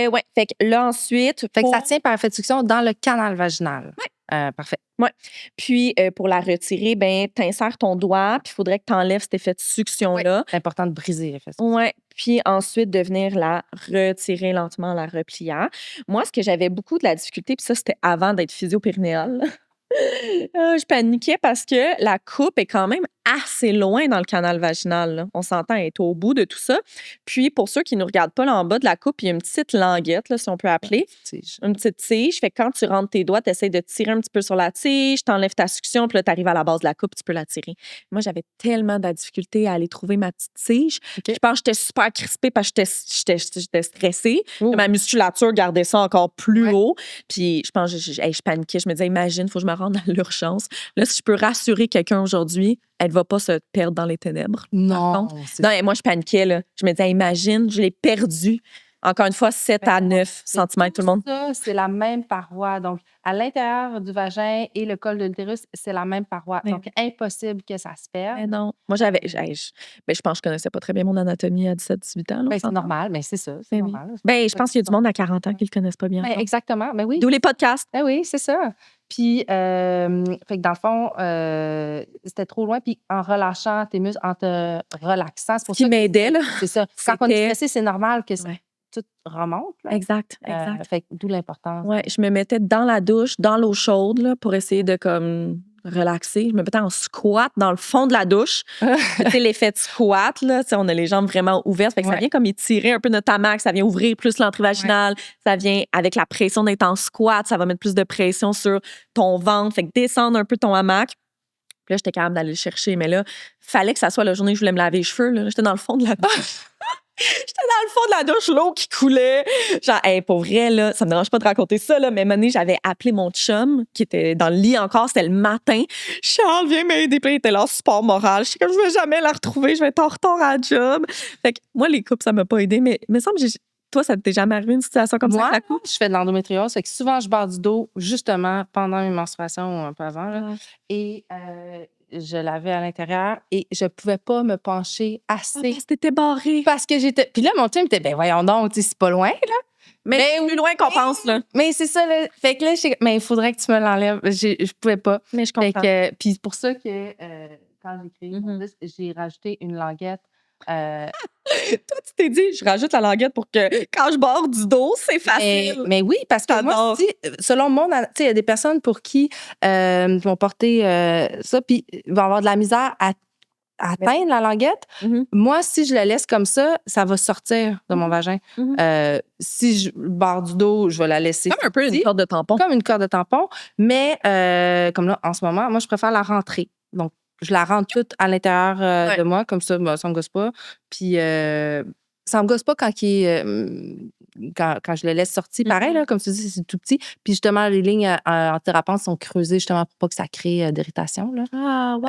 Ouais, fait que là, ensuite. Fait que ça tient par effet de succion dans le canal vaginal. Parfait. Ouais. Puis, pour la retirer, t'insères ton doigt, puis il faudrait que tu enlèves cet effet de succion-là. C'est important de briser l'effet de succion. Ouais. Puis ensuite, de venir la retirer lentement en la repliant. Moi, ce que j'avais beaucoup de la difficulté, puis ça, c'était avant d'être physio-périnéale. Je paniquais parce que la coupe est quand même assez loin dans le canal vaginal. Là. On s'entend, elle est au bout de tout ça. Puis, pour ceux qui ne nous regardent pas là en bas de la coupe, il y a une petite languette, là, si on peut appeler. Une petite tige. Fait que quand tu rentres tes doigts, tu essaies de tirer un petit peu sur la tige, tu enlèves ta succion, puis là, tu arrives à la base de la coupe, tu peux la tirer. Moi, j'avais tellement de la difficulté à aller trouver ma petite tige. Je pense que j'étais super crispée parce que j'étais stressée. Ma musculature gardait ça encore plus haut. Puis, je pense que je paniquais. Je me disais, imagine, il faut que je me rende à l'urgence. Là, si je peux rassurer quelqu'un aujourd'hui, elle ne va pas se perdre dans les ténèbres. Non. Non, et moi, je paniquais. Là. Je me disais, imagine, je l'ai perdue. Encore une fois, 7 à 9 cm, tout le monde. Ça, c'est la même paroi. Donc, à l'intérieur du vagin et le col de l'utérus, c'est la même paroi. Mais donc, impossible que ça se perde. Mais non. Moi, je pense que je connaissais pas très bien mon anatomie à 17-18 ans. Là, c'est normal, mais c'est ça. C'est normal. Je pense qu'il y a du monde à 40 ans qui le connaissent pas bien. Exactement. Mais oui. D'où les podcasts. Oui, c'est ça. Puis, fait que dans le fond, c'était trop loin. Puis, en relâchant tes muscles, en te relaxant, c'est pour ça qui m'aidait, là. C'est ça. Quand on est stressé, c'est normal que tout remonte. Là. Exact. Fait que d'où l'importance. Ouais, je me mettais dans la douche, dans l'eau chaude, là, pour essayer de comme relaxer. Je me mettais en squat dans le fond de la douche. Tu sais, l'effet de squat, là, on a les jambes vraiment ouvertes. Fait que ça vient comme étirer un peu notre hamac, ça vient ouvrir plus l'entrée vaginale. Ça vient avec la pression d'être en squat, ça va mettre plus de pression sur ton ventre. Fait que descendre un peu ton hamac. Puis là, j'étais capable d'aller le chercher. Mais là, fallait que ça soit la journée que je voulais me laver les cheveux. Là. J'étais dans le fond de la douche. J'étais dans le fond de la douche, l'eau qui coulait. Genre, pour vrai, là, ça me dérange pas de raconter ça, là, mais une année, j'avais appelé mon chum, qui était dans le lit encore, c'était le matin. Charles, viens m'aider. Puis il était là en support moral. Je sais que je vais jamais la retrouver, je vais être en retard à la job. Fait que moi, les coupes, ça m'a pas aidé, mais il me semble que toi, ça t'est jamais arrivé une situation comme ça avec la coupe? Je fais de l'endométriose, fait que souvent, je barre du dos, justement, pendant mes menstruations ou un peu avant. Là, et je l'avais à l'intérieur et je pouvais pas me pencher assez. Parce que t'étais barrée. Parce que j'étais. Puis là, mon chum était, voyons donc, c'est pas loin, là. Mais plus loin qu'on pense, là. Mais c'est ça, là. Fait que là, mais il faudrait que tu me l'enlèves. Je pouvais pas. Mais je comprends. Puis c'est pour ça que quand j'ai créé mon disque, j'ai rajouté une languette. Toi, tu t'es dit, je rajoute la languette pour que quand je barre du dos, c'est facile. Mais oui, parce que moi, selon mon... Tu sais, il y a des personnes pour qui vont porter ça, puis vont avoir de la misère à atteindre la languette. Moi, si je la laisse comme ça va sortir de mon vagin. Si je barre du dos, je vais la laisser. Comme un peu une corde de tampon. Comme une corde de tampon. Mais comme là, en ce moment, moi, je préfère la rentrer. Donc, je la rentre toute à l'intérieur de moi, comme ça, ça me gosse pas. Puis ça me gosse pas quand quand je le laisse sortir. Pareil, là, comme tu dis, c'est tout petit. Puis justement, les lignes en thérapente sont creusées justement pour pas que ça crée d'irritation, là. Ah, wow!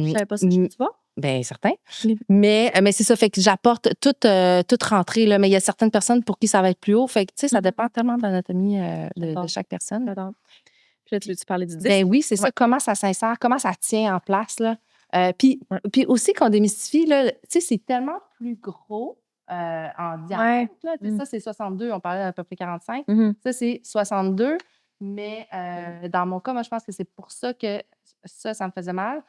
Je savais pas ça. Tu vois? Bien, certain. Les- Mais c'est ça, fait que j'apporte toute rentrée, là. Mais il y a certaines personnes pour qui ça va être plus haut. Fait que, tu sais, ça dépend tellement de l'anatomie de chaque personne. J'adore. Puis là, tu veux-tu parler du disque? Ben oui, c'est ça. Ouais. Comment ça s'insère, comment ça tient en place, là. Puis aussi qu'on démystifie, là, tu sais, c'est tellement plus gros en diamètre. Là. Ça, c'est 62. On parlait d'à peu près 45. Ça, c'est 62. Mais dans mon cas, moi, je pense que c'est pour ça que ça me faisait mal.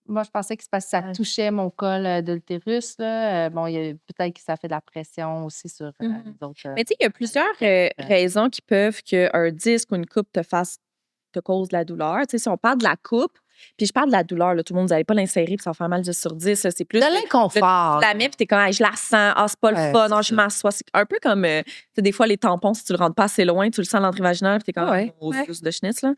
Moi, je pensais que c'est parce que ça touchait mon col de l'utérus. Là. Bon, peut-être que ça fait de la pression aussi sur les autres. Mais tu sais, il y a plusieurs raisons qui peuvent qu'un disque ou une coupe te cause de la douleur. Tu sais, si on parle de la coupe, puis je parle de la douleur, là, tout le monde, vous n'allez pas l'insérer puis ça va faire mal 10 sur 10. C'est plus de l'inconfort. Tu la mets puis t'es comme, hey, je la sens, ah, c'est pas le fun, non, je m'assois. C'est un peu comme, tu sais, des fois, les tampons, si tu le rentres pas assez loin, tu le sens dans l'entrée vaginale puis t'es comme, juste de schnitz, là.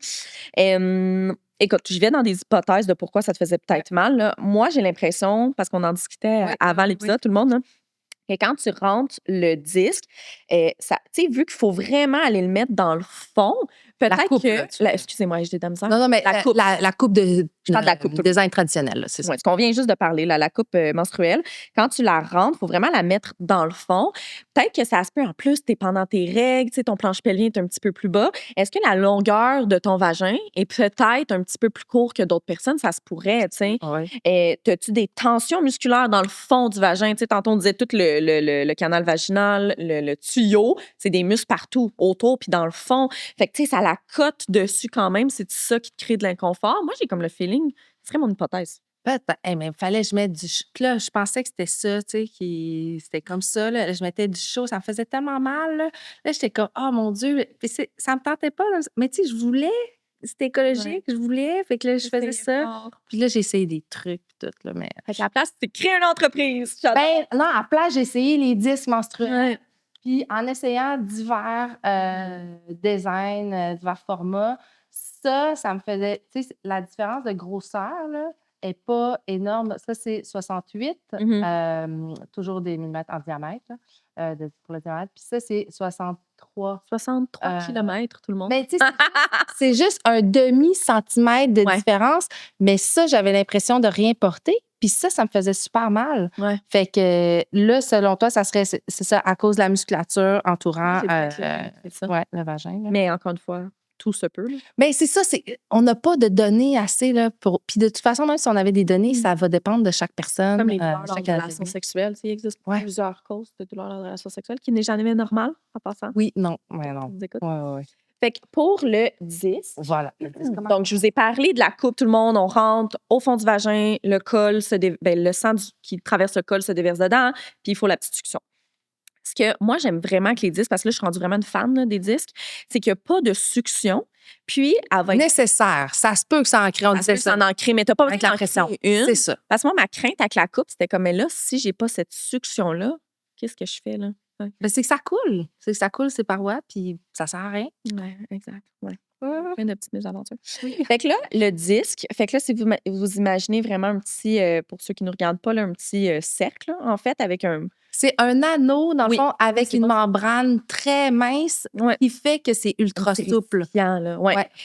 Écoute, je vais dans des hypothèses de pourquoi ça te faisait peut-être mal. Là. Moi, j'ai l'impression, parce qu'on en discutait avant l'épisode, tout le monde, là, que quand tu rentres le disque, ça, tu sais, vu qu'il faut vraiment aller le mettre dans le fond, peut-être que. Excusez-moi, j'ai des misère. Non, mais la coupe de. Je parle de la coupe. Design traditionnel, là, c'est ça. Ouais, ce qu'on vient juste de parler, là, la coupe menstruelle. Quand tu la rentres, il faut vraiment la mettre dans le fond. Peut-être que ça se peut, en plus, tu es pendant tes règles, tu sais, ton planche pelvien est un petit peu plus bas. Est-ce que la longueur de ton vagin est peut-être un petit peu plus court que d'autres personnes? Ça se pourrait, tu sais. As-tu des tensions musculaires dans le fond du vagin? Tu sais, tantôt, on disait tout le canal vaginal, le tuyau, c'est des muscles partout, autour puis dans le fond. Fait que, tu sais, ça la cote dessus quand même. C'est ça qui te crée de l'inconfort? Moi, j'ai comme le feeling, ce serait mon hypothèse. Peut-être. Mais il fallait que je mette du chaud. Là, je pensais que c'était ça, tu sais, c'était comme ça. Là. Je mettais du chaud, ça me faisait tellement mal. Là j'étais comme, oh mon Dieu, ça me tentait pas. Mais tu sais, je voulais, c'était écologique, je voulais. Fait que là, je faisais ça. Puis là, j'ai essayé des trucs, tout. Là, mais... Fait qu'à la place, tu crées une entreprise. Ben, non, à la place, j'ai essayé les disques menstruels. Puis en essayant divers designs, divers formats, ça me faisait, tu sais, la différence de grosseur, là, est pas énorme. Ça, c'est 68, toujours des millimètres en diamètre, là, pour le diamètre. Puis ça, c'est 63. 63 kilomètres, tout le monde. Ben, tu sais, c'est juste un demi-centimètre de différence. Mais ça, j'avais l'impression de rien porter. Puis ça me faisait super mal. Fait que là, selon toi, ça serait, c'est ça, à cause de la musculature entourant le vagin. Là. Mais encore une fois, tout se peut. Bien, c'est ça. On n'a pas de données assez. Là, puis de toute façon, même si on avait des données, ça va dépendre de chaque personne. Comme les douleurs lors de la relation sexuelle. Il existe plusieurs causes de douleurs lors de la relation sexuelle qui n'est jamais normal, en passant. Oui, non. Ouais, non. Oui. Fait que pour le 10, voilà. Donc, je vous ai parlé de la coupe, tout le monde, on rentre au fond du vagin, le col, le sang qui traverse le col se déverse dedans, puis il faut la petite succion. Ce que moi, j'aime vraiment avec les disques, parce que là, je suis rendue vraiment une fan là, des disques, c'est qu'il n'y a pas de succion. Puis, elle va être nécessaire. Ça se peut que ça en crée. On disait ça. Ça en crée, mais tu n'as pas besoin avec la pression. C'est ça. Parce que moi, ma crainte avec la coupe, c'était comme, mais là, si j'ai pas cette succion-là, qu'est-ce que je fais, là? Ben, c'est que ça coule. C'est que ça coule ces parois, puis ça sert à rien. Oui, exact. Ouais. Plein de petites mésaventures. Fait que là, le disque, fait que là, si vous imaginez vraiment un petit, pour ceux qui ne nous regardent pas, là, un petit cercle, là, en fait, avec un. C'est un anneau, dans le fond, avec une membrane très mince qui fait que c'est ultra souple.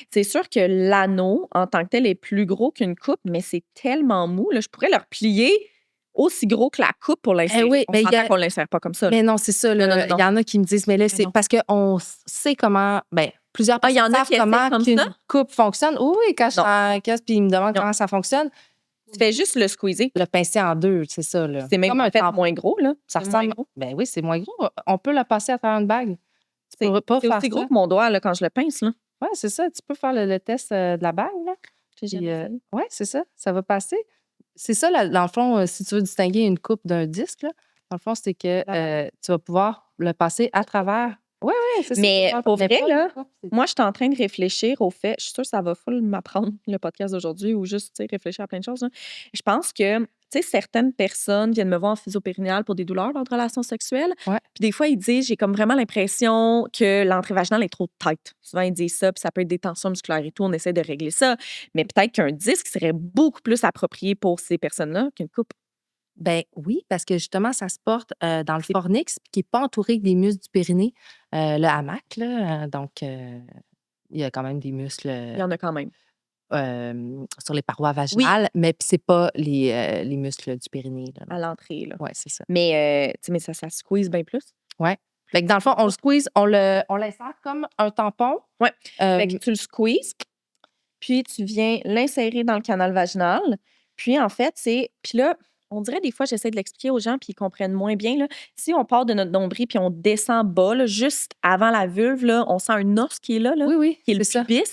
C'est sûr que l'anneau, en tant que tel, est plus gros qu'une coupe, mais c'est tellement mou. Là, je pourrais le replier aussi gros que la coupe pour l'insérer. On s'entend qu'on ne l'insère pas comme ça. Mais non, c'est ça. Il y en a qui me disent, mais là, c'est parce qu'on sait comment... Ben, plusieurs personnes savent comment qu'une coupe fonctionne. Oui, quand je suis en caisse puis ils me demandent comment ça fonctionne. Tu fais juste le squeezer. Le pincer en deux, c'est ça. Là. C'est même comme un moins gros, là. Ça ressemble... Ben oui, c'est moins gros. On peut le passer à travers une bague. C'est aussi gros que mon doigt là, quand je le pince, là. Oui, c'est ça. Tu peux faire le test de la bague, là. Oui, c'est ça. Ça va passer. C'est ça, là, dans le fond, si tu veux distinguer une coupe d'un disque, là, dans le fond, c'est que tu vas pouvoir le passer à travers. Oui, c'est ça. Mais pour vrai, là, moi, je suis en train de réfléchir au fait, je suis sûre que ça va full m'apprendre le podcast d'aujourd'hui ou juste réfléchir à plein de choses. Là. Je pense que certaines personnes viennent me voir en physio-périnéale pour des douleurs lors de relations sexuelles. Puis des fois, ils disent, j'ai comme vraiment l'impression que l'entrée vaginale est trop tight. Souvent, ils disent ça, puis ça peut être des tensions musculaires et tout. On essaie de régler ça. Mais peut-être qu'un disque serait beaucoup plus approprié pour ces personnes-là qu'une coupe. Ben oui, parce que justement, ça se porte dans le fornix, qui n'est pas entouré des muscles du périnée, le hamac, là. Donc, il y a quand même des muscles Il y en a quand même. sur les parois Oui, vaginales, mais c'est pas les muscles du périnée, là, non. à l'entrée, là. Ouais, c'est ça. Mais, tu sais, mais ça squeeze bien plus. Ouais. Fait que dans le fond, on le squeeze, on l'insère comme un tampon. Ouais. Fait que Euh, tu le squeezes, puis tu viens l'insérer dans le canal vaginal. Puis en fait, puis là, on dirait des fois, j'essaie de l'expliquer aux gens, puis ils comprennent moins bien, là. Si on part de notre nombril, puis on descend bas, là, juste avant la vulve, là, on sent un os qui est là, oui, oui, qui est le c'est ça. pubis.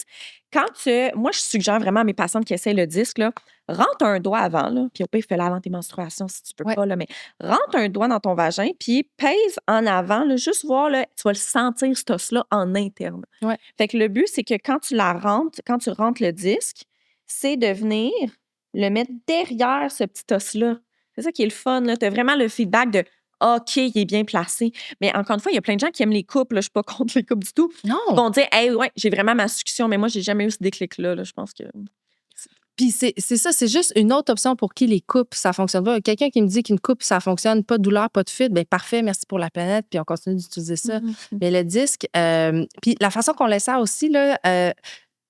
Moi, je suggère vraiment à mes patientes qui essaient le disque, là, rentre un doigt avant, là, puis au pire, fais-le avant tes menstruations si tu peux Ouais. pas, là, mais rentre un doigt dans ton vagin, puis pèse en avant, là, juste voir, là, tu vas le sentir, cet os-là, en interne. Ouais. Fait que le but, c'est que quand tu rentres le disque, c'est de venir le mettre derrière ce petit os-là. C'est ça qui est le fun, là. Tu as vraiment le feedback de OK, il est bien placé. Mais encore une fois, il y a plein de gens qui aiment les coupes, là. Je suis pas contre les coupes du tout. Ils Non! vont dire, hey, ouais, j'ai vraiment ma succion, mais moi, j'ai jamais eu ce déclic-là, là. Je pense que. Puis c'est ça, c'est juste une autre option pour qui les coupes, ça fonctionne pas. Quelqu'un qui me dit qu'une coupe, ça fonctionne, pas de douleur, pas de fuite, bien parfait, merci pour la planète, puis on continue d'utiliser ça. Mais le disque, puis la façon qu'on l'insère aussi, là,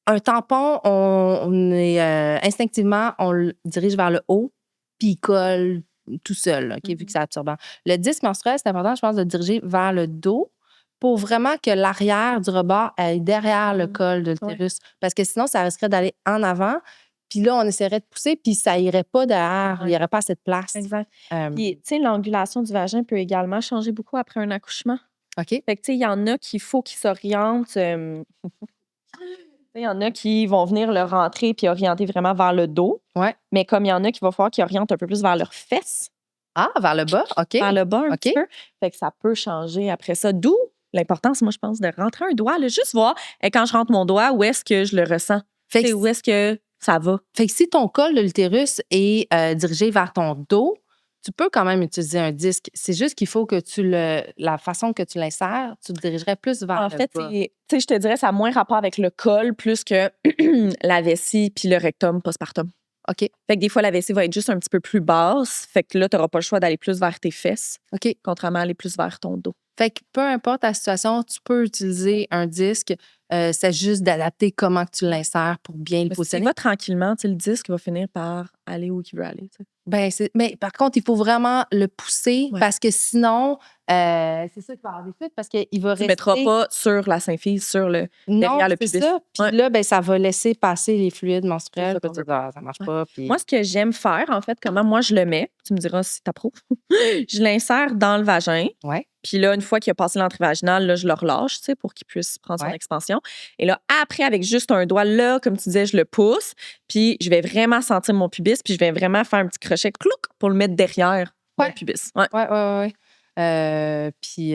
un tampon, on est instinctivement, on le dirige vers le haut, puis il colle tout seul, là, vu que c'est absorbant. Le disque menstruel, c'est important, je pense, de le diriger vers le dos pour vraiment que l'arrière du rebord aille derrière le col de l'utérus. Parce que sinon, ça risquerait d'aller en avant. Puis là, on essaierait de pousser, puis ça irait pas derrière. Il n'y aurait pas assez de place. Exact. Puis, tu sais, l'angulation du vagin peut également changer beaucoup après un accouchement. OK. Fait que, tu sais, il y en a qu'il faut qu'ils s'orientent. Il y en a qui vont venir le rentrer puis orienter vraiment vers le dos. Ouais. Mais comme il y en a qui va falloir qu'ils orientent un peu plus vers leurs fesses. Ah, vers le bas? OK. Vers le bas un OK. petit peu. Fait que ça peut changer après ça. D'où l'importance, moi, je pense, de rentrer un doigt. Là, juste voir, quand je rentre mon doigt, où est-ce que je le ressens? Fait que Où est-ce que ça va? Fait que si ton col de l'utérus est dirigé vers ton dos, tu peux quand même utiliser un disque. C'est juste qu'il faut que la façon que tu l'insères, tu le dirigerais plus vers En le fait, bas. tu sais, je te dirais, ça a moins rapport avec le col plus que la vessie puis le rectum postpartum. OK. Fait que des fois, la vessie va être juste un petit peu plus basse. Fait que là, tu n'auras pas le choix d'aller plus vers tes fesses, OK. contrairement à aller plus vers ton dos. Fait que peu importe ta situation, tu peux utiliser un disque. C'est juste d'adapter comment que tu l'insères pour bien le Mais si tu y positionner. vas tranquillement, tu sais, le disque va finir par aller où il veut aller. Tu sais. Ben, mais par contre, il faut vraiment le pousser Ouais. parce que sinon, c'est ça qu'il va y avoir des fuites parce qu'il va Tu rester. ne mettras pas sur la symphyse, sur le Non, derrière le c'est pubis. ça. Puis Ouais. là, ben, ça va laisser passer les fluides menstruels. C'est ça Puis qu'on tu veut. vas dire, ça marche Ouais. pas. Puis... Moi, ce que j'aime faire, en fait, comment moi je le mets, tu me diras si tu approuves, je l'insère dans le vagin. Ouais. Puis là, une fois qu'il a passé l'entrée vaginale, là, je le relâche, tu sais, pour qu'il puisse prendre son Ouais. expansion. Et là, après, avec juste un doigt, là, comme tu disais, je le pousse. Puis je vais vraiment sentir mon pubis. Puis je vais vraiment faire un petit crochet, clouc, pour le mettre derrière mon pubis. Ouais. Ouais. Puis,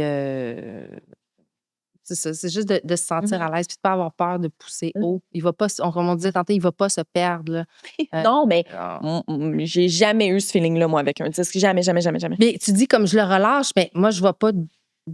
c'est ça. C'est juste de se sentir à l'aise puis de pas avoir peur de pousser haut. Il va pas, comme on disait tantôt, il va pas se perdre. Là. Non, mais Ah. j'ai jamais eu ce feeling-là, moi, avec un disque. Jamais. Mais tu dis comme je le relâche, mais moi, je vois pas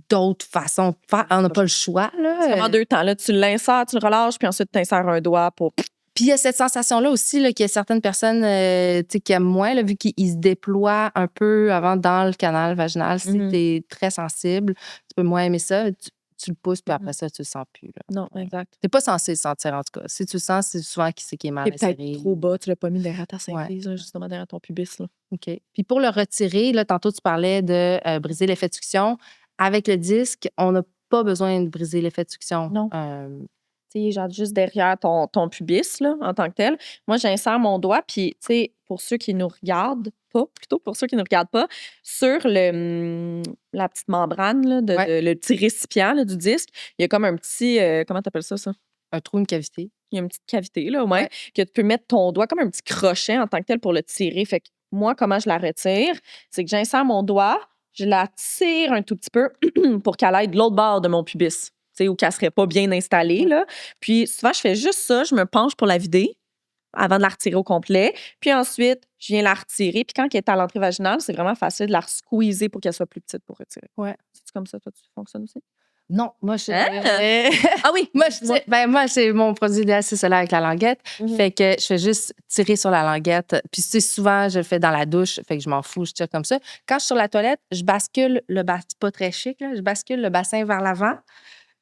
d'autre façon de faire. On n'a pas le choix. Là. C'est vraiment deux temps. Là, tu l'insères, tu le relâches, puis ensuite, tu insères un doigt pour. Puis il y a cette sensation-là aussi là, qu'il y a certaines personnes qui aiment moins, là, vu qu'ils se déploient un peu avant dans le canal vaginal. Si tu es très sensible, tu peux moins aimer ça. Tu le pousses, puis après ça, tu le sens plus. Là. Non, exact. Tu n'es pas censé le sentir, en tout cas. Si tu le sens, c'est souvent qui est mal Et peut-être inséré. trop bas, tu l'as pas mis derrière ta symphyse, là, justement derrière ton pubis. Là. OK. Puis pour le retirer, là, tantôt, tu parlais de briser l'effet de succion. Avec le disque, on n'a pas besoin de briser l'effet de succion. Non. Tu sais, genre juste derrière ton pubis, là, en tant que tel. Moi, j'insère mon doigt, puis, tu sais, pour ceux qui nous regardent pas, sur la petite membrane, là, le petit récipient là, du disque, il y a comme un petit, comment t'appelles ça? Un trou, une cavité. Il y a une petite cavité, là, que tu peux mettre ton doigt comme un petit crochet en tant que tel pour le tirer. Fait que moi, comment je la retire? C'est que j'insère mon doigt, je la tire un tout petit peu pour qu'elle aille de l'autre bord de mon pubis. Où qu'elle ne serait pas bien installée. Là. Puis souvent, je fais juste ça, je me penche pour la vider avant de la retirer au complet. Puis ensuite, je viens la retirer. Puis quand elle est à l'entrée vaginale, c'est vraiment facile de la squeezer pour qu'elle soit plus petite pour retirer. Ouais. C'est comme ça, toi, tu fonctionnes aussi? Non, moi, je Ah oui! moi, c'est mon produit idéal, c'est celui avec la languette. Fait que je fais juste tirer sur la languette. Puis, tu sais, souvent, je le fais dans la douche. Fait que je m'en fous, je tire comme ça. Quand je suis sur la toilette, je bascule le bassin, c'est pas très chic, là. Je bascule le bassin vers l'avant.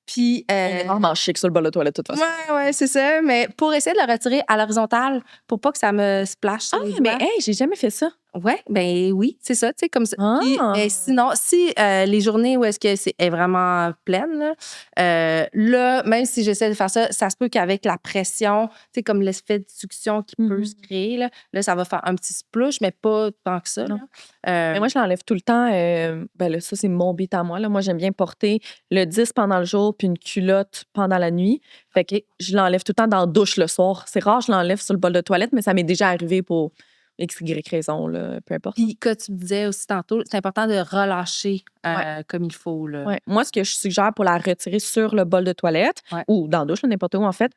Puis, On est vraiment chic sur le bol de toilette, de toute façon. ouais, c'est ça. Mais pour essayer de le retirer à l'horizontale, pour pas que ça me splash sur les doigts. Mais hey, j'ai jamais fait ça. Ouais, ben oui, c'est ça, tu sais, comme ça. Puis, Ah! sinon, si les journées où est-ce que c'est est vraiment pleine, là, même si j'essaie de faire ça, ça se peut qu'avec la pression, tu sais, comme l'effet de succion qui peut se créer, là, ça va faire un petit splouche, mais pas tant que ça. Non. Là. Mais moi, je l'enlève tout le temps. Ben là, ça, c'est mon beat à moi. Là. Moi, j'aime bien porter le 10 pendant le jour puis une culotte pendant la nuit. Fait que je l'enlève tout le temps dans la douche le soir. C'est rare, je l'enlève sur le bol de toilette, mais ça m'est déjà arrivé pour X, Y raison, là, peu importe. Puis, que tu me disais aussi tantôt, c'est important de relâcher comme il faut. Là. Ouais. Moi, ce que je suggère pour la retirer sur le bol de toilette ou dans la douche, là, n'importe où, en fait,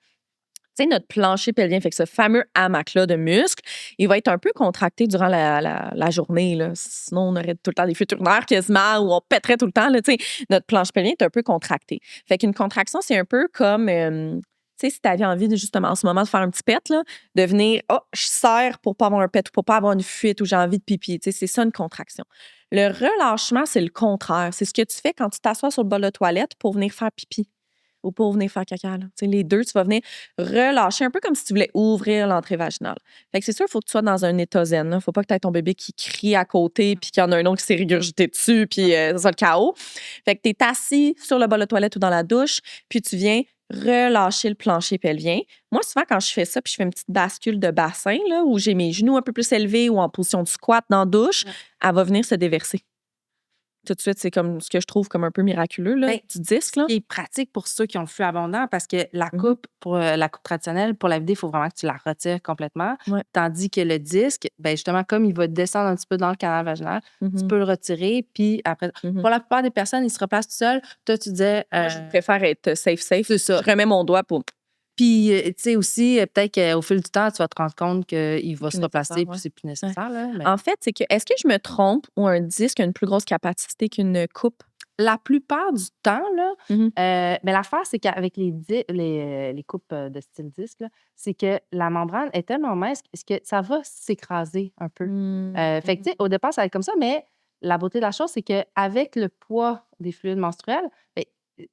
tu sais, notre plancher pelvien, fait que ce fameux hamac-là de muscles, il va être un peu contracté durant la journée. Là. Sinon, on aurait tout le temps des fuites urinaires quasiment ou on pèterait tout le temps. Là, tu sais. Notre plancher pelvien est un peu contracté. Fait qu'une contraction, c'est un peu comme, tu sais, si tu avais envie de, justement, en ce moment, de faire un petit pet, là, de venir, je serre pour pas avoir un pet ou pour pas avoir une fuite ou j'ai envie de pipi. Tu sais, c'est ça une contraction. Le relâchement, c'est le contraire. C'est ce que tu fais quand tu t'assois sur le bol de toilette pour venir faire pipi ou pour venir faire caca. Là. Tu sais, les deux, tu vas venir relâcher un peu comme si tu voulais ouvrir l'entrée vaginale. Fait que c'est sûr, il faut que tu sois dans un état zen. Il ne faut pas que tu aies ton bébé qui crie à côté puis qu'il y en a un autre qui s'est régurgité dessus puis c'est ça le chaos. Fait que tu es assis sur le bol de toilette ou dans la douche puis tu viens relâcher le plancher pelvien. Moi, souvent, quand je fais ça puis je fais une petite bascule de bassin là, où j'ai mes genoux un peu plus élevés ou en position de squat dans la douche, elle va venir se déverser. Tout de suite, c'est comme ce que je trouve comme un peu miraculeux, là, du disque. Là. Ce qui est pratique pour ceux qui ont le flux abondant parce que la coupe, pour la coupe traditionnelle, pour la vider, il faut vraiment que tu la retires complètement. Ouais. Tandis que le disque, ben justement, comme il va descendre un petit peu dans le canal vaginal, tu peux le retirer. Puis après, pour la plupart des personnes, il se replace tout seul. Toi, tu disais. Je préfère être safe. C'est ça. Je remets mon doigt pour. Puis, tu sais, aussi, peut-être qu'au fil du temps, tu vas te rendre compte qu'il va se replacer puis c'est plus nécessaire. Là, mais... En fait, c'est que, est-ce que je me trompe ou un disque a une plus grosse capacité qu'une coupe? La plupart du temps, là, mais l'affaire, c'est qu'avec les coupes de style disque, là, c'est que la membrane est tellement mince que ça va s'écraser un peu. Fait que, tu sais, au départ, ça va être comme ça, mais la beauté de la chose, c'est qu'avec le poids des fluides menstruels, ben,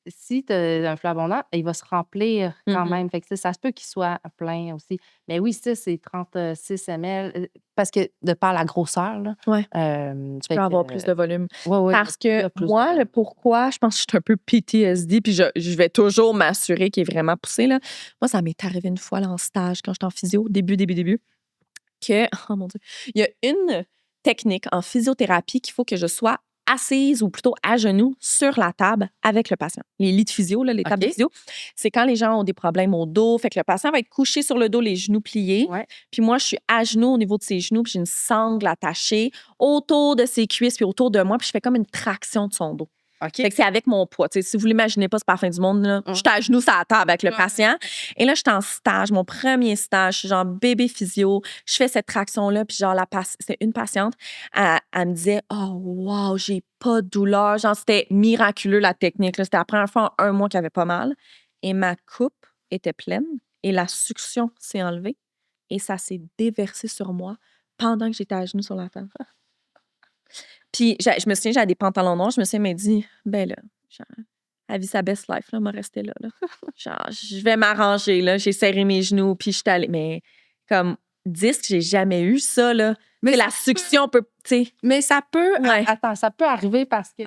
si tu as un flux abondant, il va se remplir quand même. Fait que, tu sais, ça se peut qu'il soit plein aussi. Mais oui, ça, c'est 36 ml. Parce que de par la grosseur, là, tu peux avoir plus de volume. Ouais, parce que moi, le pourquoi, je pense que je suis un peu PTSD, puis je vais toujours m'assurer qu'il est vraiment poussé. Là. Moi, ça m'est arrivé une fois là, en stage, quand j'étais en physio, début, que, oh mon Dieu, il y a une technique en physiothérapie qu'il faut que je sois assise ou plutôt à genoux sur la table avec le patient. Les lits de physio, là, les tables de physio, c'est quand les gens ont des problèmes au dos. Fait que le patient va être couché sur le dos, les genoux pliés. Puis moi, je suis à genoux au niveau de ses genoux, puis j'ai une sangle attachée autour de ses cuisses puis autour de moi, puis je fais comme une traction de son dos. Fait que c'est avec mon poids. T'sais, si vous l'imaginez pas, c'est pas la fin du monde. Là. Je suis à genoux sur la table avec le patient. Et là, je suis en stage, mon premier stage. Je suis genre bébé physio. Je fais cette traction-là. Puis genre, c'est une patiente. Elle me disait, oh, wow, j'ai pas de douleur. Genre, c'était miraculeux la technique. Là. C'était la première fois en 1 mois qu'elle avait pas mal. Et ma coupe était pleine. Et la succion s'est enlevée. Et ça s'est déversé sur moi pendant que j'étais à genoux sur la table. Puis, je me souviens, j'avais des pantalons noirs. Je me suis dit, ben là, genre, elle vit sa best life, là, elle m'a resté là. Genre, je vais m'arranger, là. J'ai serré mes genoux, puis je suis allée. Mais comme disque, j'ai jamais eu ça, là. Mais la succion peut, tu sais. Mais ça peut, attends, ça peut arriver parce que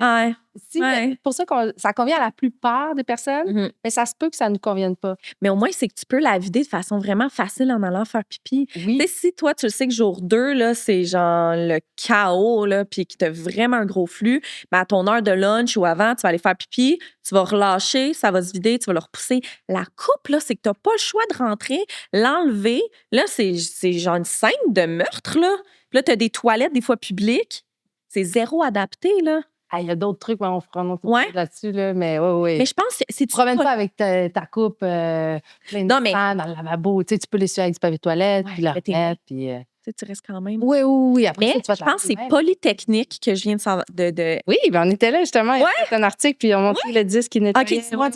pour ça que ça convient à la plupart des personnes, mais ça se peut que ça ne convienne pas. Mais au moins, c'est que tu peux la vider de façon vraiment facile en allant faire pipi. Oui. Tu sais, si toi, tu le sais que jour 2, là, c'est genre le chaos, là, puis que tu as vraiment un gros flux, ben à ton heure de lunch ou avant, tu vas aller faire pipi, tu vas relâcher, ça va se vider, tu vas le repousser. La coupe, là, c'est que tu n'as pas le choix de rentrer, l'enlever. Là, c'est genre une scène de meurtre, là. Puis là, tu as des toilettes, des fois publiques. C'est zéro adapté, là. Il y a d'autres trucs, on fera un autre là-dessus, là, mais Mais je pense que tu ne promènes pas avec ta coupe pleine de sang dans le lavabo. Tu sais, tu peux l'essuyer avec du papier de toilette, puis la remettre, puis... Tu restes quand même. Oui, oui, oui. Après, Mais ça, tu vas je pense que c'est te laver. Polytechnique que je viens de savoir. Oui, ben on était là justement. Il y a fait un article, puis ils ont montré le disque qui OK, nettoyait. dis-moi.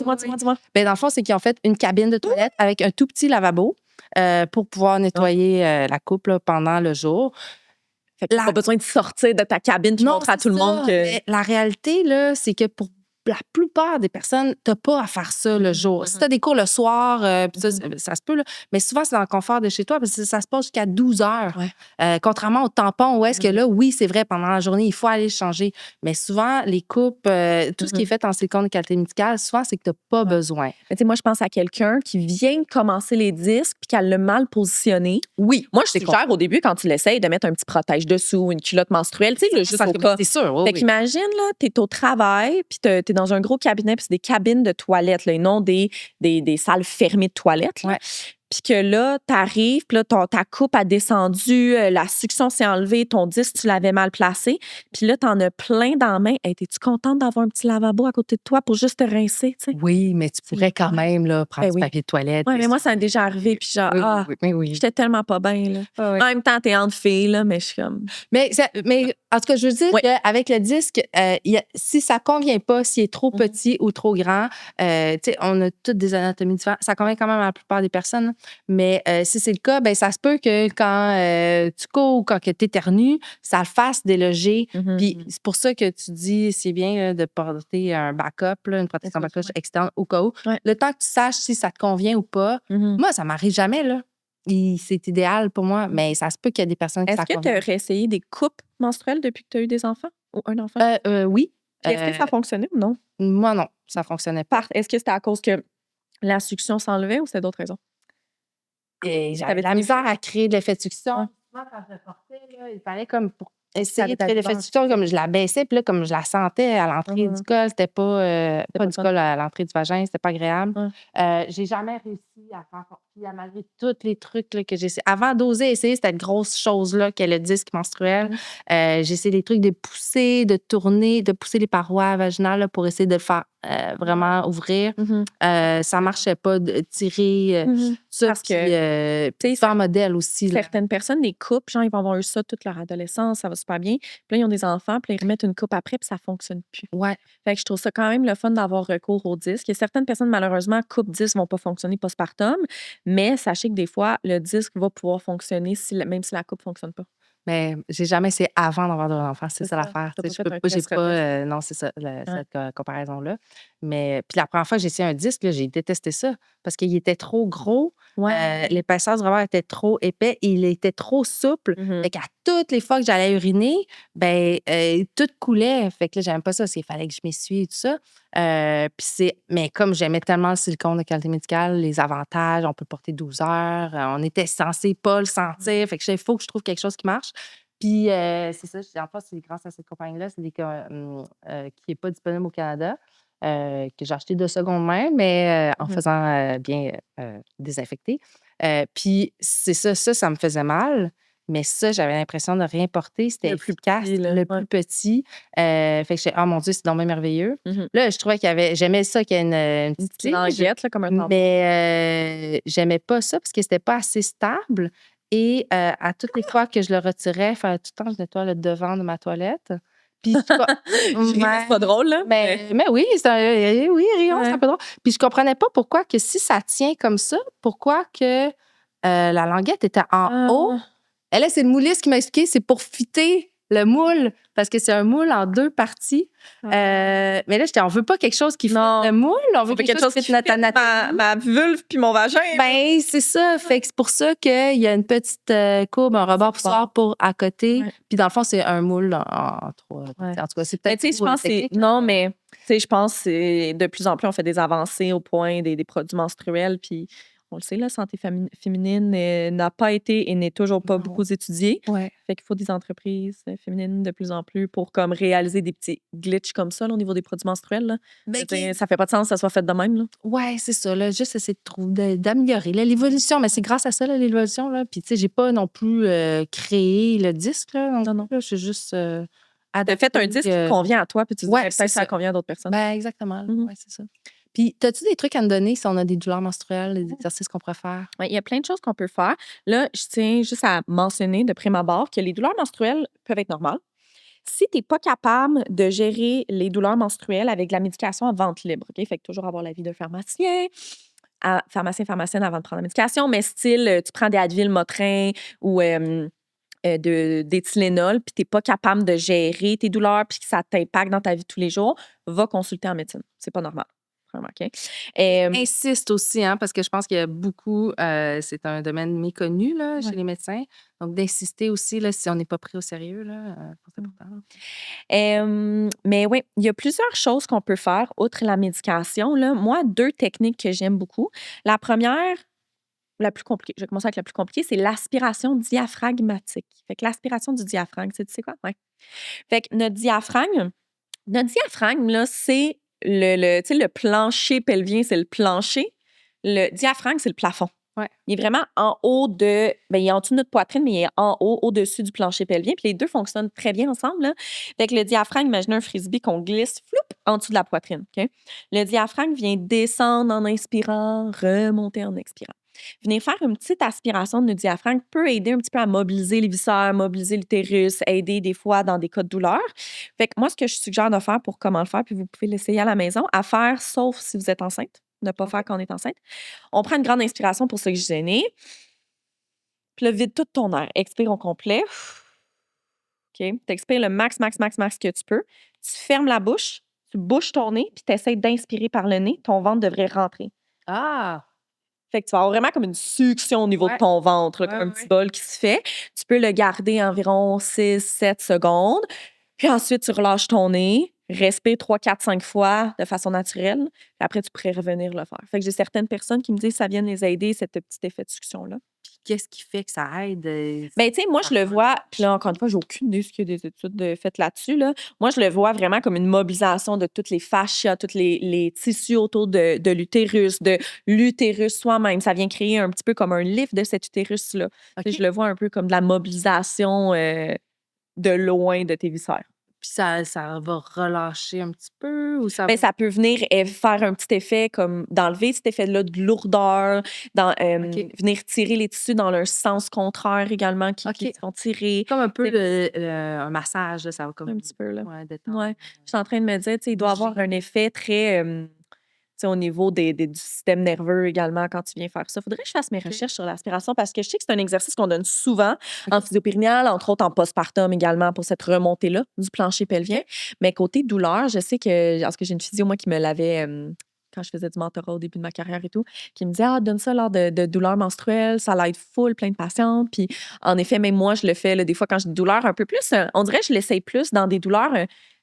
Ben, dans le fond, c'est qu'ils ont fait une cabine de toilette avec un tout petit lavabo pour pouvoir nettoyer la coupe là, pendant le jour. Fait que t'as pas besoin de sortir de ta cabine puis Non, montrer à c'est tout le monde ça. que. Mais la réalité, là, c'est que pour la plupart des personnes, t'as pas à faire ça le jour. Si t'as des cours le soir, puis ça se peut, là, mais souvent, c'est dans le confort de chez toi parce que ça se passe jusqu'à 12 heures. Ouais. Contrairement au tampon, où est-ce que là, oui, c'est vrai, pendant la journée, il faut aller le changer. Mais souvent, les coupes, tout ce qui est fait en silicone de qualité médicale, souvent, c'est que t'as pas besoin. Mais tu sais, moi, je pense à quelqu'un qui vient de commencer les disques puis qu'elle l'a mal positionné. Oui. Moi, je suggère au début, quand tu l'essayes, de mettre un petit protège dessous, une culotte menstruelle, tu sais, juste au cas. C'est sûr, oui. Fait qu'imagine, là, t'es au travail, puis t'es dans un gros cabinet, puis c'est des cabines de toilettes, là, et non des salles fermées de toilettes. Là. Ouais. Puis que là, t'arrives, puis là, ta coupe a descendu, la succion s'est enlevée, ton disque, tu l'avais mal placé. Puis là, t'en as plein dans la main. Hey, t'es-tu contente d'avoir un petit lavabo à côté de toi pour juste te rincer, tu sais? Oui, mais tu pourrais quand même là, prendre du oui. papier de toilette. Oui, mais moi, ça m'est déjà arrivé, puis genre, j'étais tellement pas bien, là. Oui. En même temps, t'es entre filles, là, mais je suis comme... Mais en tout cas, je veux dire qu'avec le disque, si ça convient pas, s'il est trop petit ou trop grand, tu sais, on a toutes des anatomies différentes. Ça convient quand même à la plupart des personnes. Mais si c'est le cas, ben ça se peut que quand tu cours ou quand tu éternues, ça le fasse déloger. Puis c'est pour ça que tu dis, c'est bien là, de porter un backup, là, une protection backup externe au cas où. Ouais. Le temps que tu saches si ça te convient ou pas, moi, ça m'arrive jamais, là. C'est idéal pour moi, mais ça se peut qu'il y a des personnes qui ça Est-ce que tu as réessayé des coupes menstruelles depuis que tu as eu des enfants ou un enfant? Oui. Puis est-ce que ça fonctionnait ou non? Moi, non, ça fonctionnait pas. Est-ce que c'était à cause que la succion s'enlevait ou c'était d'autres raisons? Et j'avais de la misère à créer de l'effet de succion. Ouais. Souvent, quand je le portais, là, il fallait comme pour essayer avait de créer l'effet de succion, comme je la baissais, puis là, comme je la sentais à l'entrée du col, c'était pas du col à l'entrée du vagin, c'était pas agréable. J'ai jamais réussi à faire puis malgré tous les trucs là, que j'ai essayé. Avant d'oser essayer cette grosse chose-là qu'est le disque menstruel, j'ai essayé des trucs de pousser, de tourner, de pousser les parois vaginales là, pour essayer de le faire vraiment ouvrir. Ça marchait pas, de tirer ça. Parce que, tu sais, faire modèle aussi. Là. Certaines personnes, des coupes, genre, ils vont avoir eu ça toute leur adolescence, ça va super bien. Puis là, ils ont des enfants, puis là, ils remettent une coupe après, puis ça fonctionne plus. Ouais. Fait que je trouve ça quand même le fun d'avoir recours au disque. Il y a certaines personnes, malheureusement, coupe disque vont pas fonctionner postpartum, mais sachez que des fois, le disque va pouvoir fonctionner même si la coupe fonctionne pas. Mais j'ai jamais essayé avant d'avoir de l'enfant, c'est ça l'affaire. J'ai pas, non, c'est ça, cette comparaison-là. Mais puis la première fois que j'ai essayé un disque, là, j'ai détesté ça parce qu'il était trop gros. L'épaisseur du revers était trop épais et il était trop souple. Fait qu'à toutes les fois que j'allais uriner, ben tout coulait. Fait que là, j'aime pas ça parce qu'il fallait que je m'essuie et tout ça. Mais comme j'aimais tellement le silicone de qualité médicale, les avantages, on peut porter 12 heures, on était censé pas le sentir. Fait que il faut que je trouve quelque chose qui marche. Puis c'est ça, en fait, c'est grâce à cette compagnie-là, c'est qui n'est pas disponible au Canada, que j'ai acheté de seconde main, mais en faisant bien désinfecter. Puis c'est ça me faisait mal. Mais ça, j'avais l'impression de rien porter. C'était efficace, le plus petit. Fait que j'étais, oh mon Dieu, c'est donc bien merveilleux. Là, je trouvais j'aimais ça qu'il y ait une petite languette, là, comme un tampon. Mais j'aimais pas ça parce que c'était pas assez stable. Et à toutes les fois que je le retirais, il fallait tout le temps que je nettoie le devant de ma toilette. Puis, c'est pas drôle, là. Mais oui, rions, c'est un peu drôle. Puis je comprenais pas pourquoi que si ça tient comme ça, pourquoi que la languette était en haut. Et là, c'est le mouliste qui m'a expliqué, c'est pour fitter le moule, parce que c'est un moule en 2 parties. Mais là, on veut pas quelque chose qui fitte le moule, on veut quelque chose qui fitte notre anatomie. Ma vulve puis mon vagin. Ben, c'est ça. Fait que c'est pour ça qu'il y a une petite courbe, un rebord poussoir pour à côté. Puis dans le fond, c'est un moule en 3. En tout cas, c'est peut-être. Tu sais, je pense que non, mais tu sais, je pense que de plus en plus, on fait des avancées au point des produits menstruels. Puis on le sait, la santé féminine n'a pas été et n'est toujours pas beaucoup étudiée. Fait qu'il faut des entreprises féminines de plus en plus pour comme réaliser des petits glitches comme ça là, au niveau des produits menstruels. Là. Ça fait pas de sens que ça soit fait de même. Oui, c'est ça. Là, juste essayer d'améliorer l'évolution. Mais c'est grâce à ça, là, l'évolution. Là. Puis, tu sais, j'ai pas non plus créé le disque. Là, non. Là, je suis juste Tu as fait un disque qui convient à toi, puis tu dis peut-être que ça convient à d'autres personnes. Ben, exactement. Oui, c'est ça. Puis, as-tu des trucs à me donner si on a des douleurs menstruelles, des exercices qu'on pourrait faire? Ouais, il y a plein de choses qu'on peut faire. Là, je tiens juste à mentionner de prime abord que les douleurs menstruelles peuvent être normales. Si tu n'es pas capable de gérer les douleurs menstruelles avec de la médication à vente libre, OK? Fait que toujours avoir l'avis d'un pharmacien, pharmacienne avant de prendre la médication, mais style, tu prends des Advil, Motrin ou d'éthylénol, puis tu n'es pas capable de gérer tes douleurs, puis que ça t'impacte dans ta vie de tous les jours, va consulter en médecine. C'est pas normal. Vraiment, OK? Insiste aussi, hein, parce que je pense qu'il y a beaucoup, c'est un domaine méconnu là, chez Ouais. les médecins. Donc, d'insister aussi, là, si on n'est pas pris au sérieux, là, c'est important. Mais oui, il y a plusieurs choses qu'on peut faire, outre la médication. Là. Moi, 2 techniques que j'aime beaucoup. La première, la plus compliquée, je vais commencer avec la plus compliquée, c'est l'aspiration diaphragmatique. Fait que l'aspiration du diaphragme, tu sais quoi? Ouais. Fait que notre diaphragme, là, c'est tu sais, le plancher pelvien, c'est le plancher. Le diaphragme, c'est le plafond. Ouais. Il est vraiment en haut de. Ben, il est en dessous de notre poitrine, mais il est en haut, au-dessus du plancher pelvien. Puis les deux fonctionnent très bien ensemble. Là. Fait que le diaphragme, imaginez un frisbee qu'on glisse floup, en dessous de la poitrine. OK? Le diaphragme vient descendre en inspirant, remonter en expirant. Venir faire une petite aspiration de notre diaphragme peut aider un petit peu à mobiliser les viscères, mobiliser l'utérus, aider des fois dans des cas de douleur. Fait que moi, ce que je suggère de faire pour comment le faire, puis vous pouvez l'essayer à la maison, à faire sauf si vous êtes enceinte, ne pas faire quand on est enceinte. On prend une grande inspiration pour s'oxygéner. Puis là, vide tout ton air. Expire au complet. OK? Tu expires le max, max, max, max que tu peux. Tu fermes la bouche, tu bouches ton nez, puis tu essaies d'inspirer par le nez. Ton ventre devrait rentrer. Ah! Fait que tu vas avoir vraiment comme une succion au niveau de Ouais. ton ventre, là, Ouais, comme un ouais. petit bol qui se fait. Tu peux le garder environ 6-7 secondes. Puis ensuite, tu relâches ton nez, respire 3, 4, 5 fois de façon naturelle. Puis après, tu pourrais revenir le faire. Fait que j'ai certaines personnes qui me disent que ça vient les aider, ce petit effet de succion-là. Puis qu'est-ce qui fait que ça aide? Ben, tu sais, moi, je le vois, puis là, encore une fois, j'ai aucune idée s'il y a des études faites là-dessus. Là. Moi, je le vois vraiment comme une mobilisation de toutes les fascias, tous les tissus autour de l'utérus, de l'utérus soi-même. Ça vient créer un petit peu comme un lift de cet utérus-là. Tu sais, OK. je le vois un peu comme de la mobilisation de loin de tes viscères. Puis ça va relâcher un petit peu ou ça Ben, va... ça peut venir faire un petit effet comme d'enlever cet effet-là de lourdeur, OK. venir tirer les tissus dans leur sens contraire également qui OK. sont tirés. Comme un peu C'est- un massage, là, ça va comme... Un petit peu, là. Ouais, détendre. Ouais. Je suis en train de me dire, tu sais, il doit avoir un effet très, tu sais, au niveau du système nerveux également quand tu viens faire ça. Faudrait que je fasse mes OK. recherches sur l'aspiration parce que je sais que c'est un exercice qu'on donne souvent en OK. physiopérinéale, entre autres en postpartum également pour cette remontée-là du plancher pelvien. Mais côté douleur, je sais que, parce que j'ai une physio, moi, qui me l'avait, quand je faisais du mentorat au début de ma carrière et tout, qui me disait, ah, donne ça lors de douleurs menstruelles, ça l'aide full, plein de patientes. Puis, en effet, même moi, je le fais, là, des fois, quand j'ai des douleurs un peu plus, on dirait que je l'essaye plus dans des douleurs,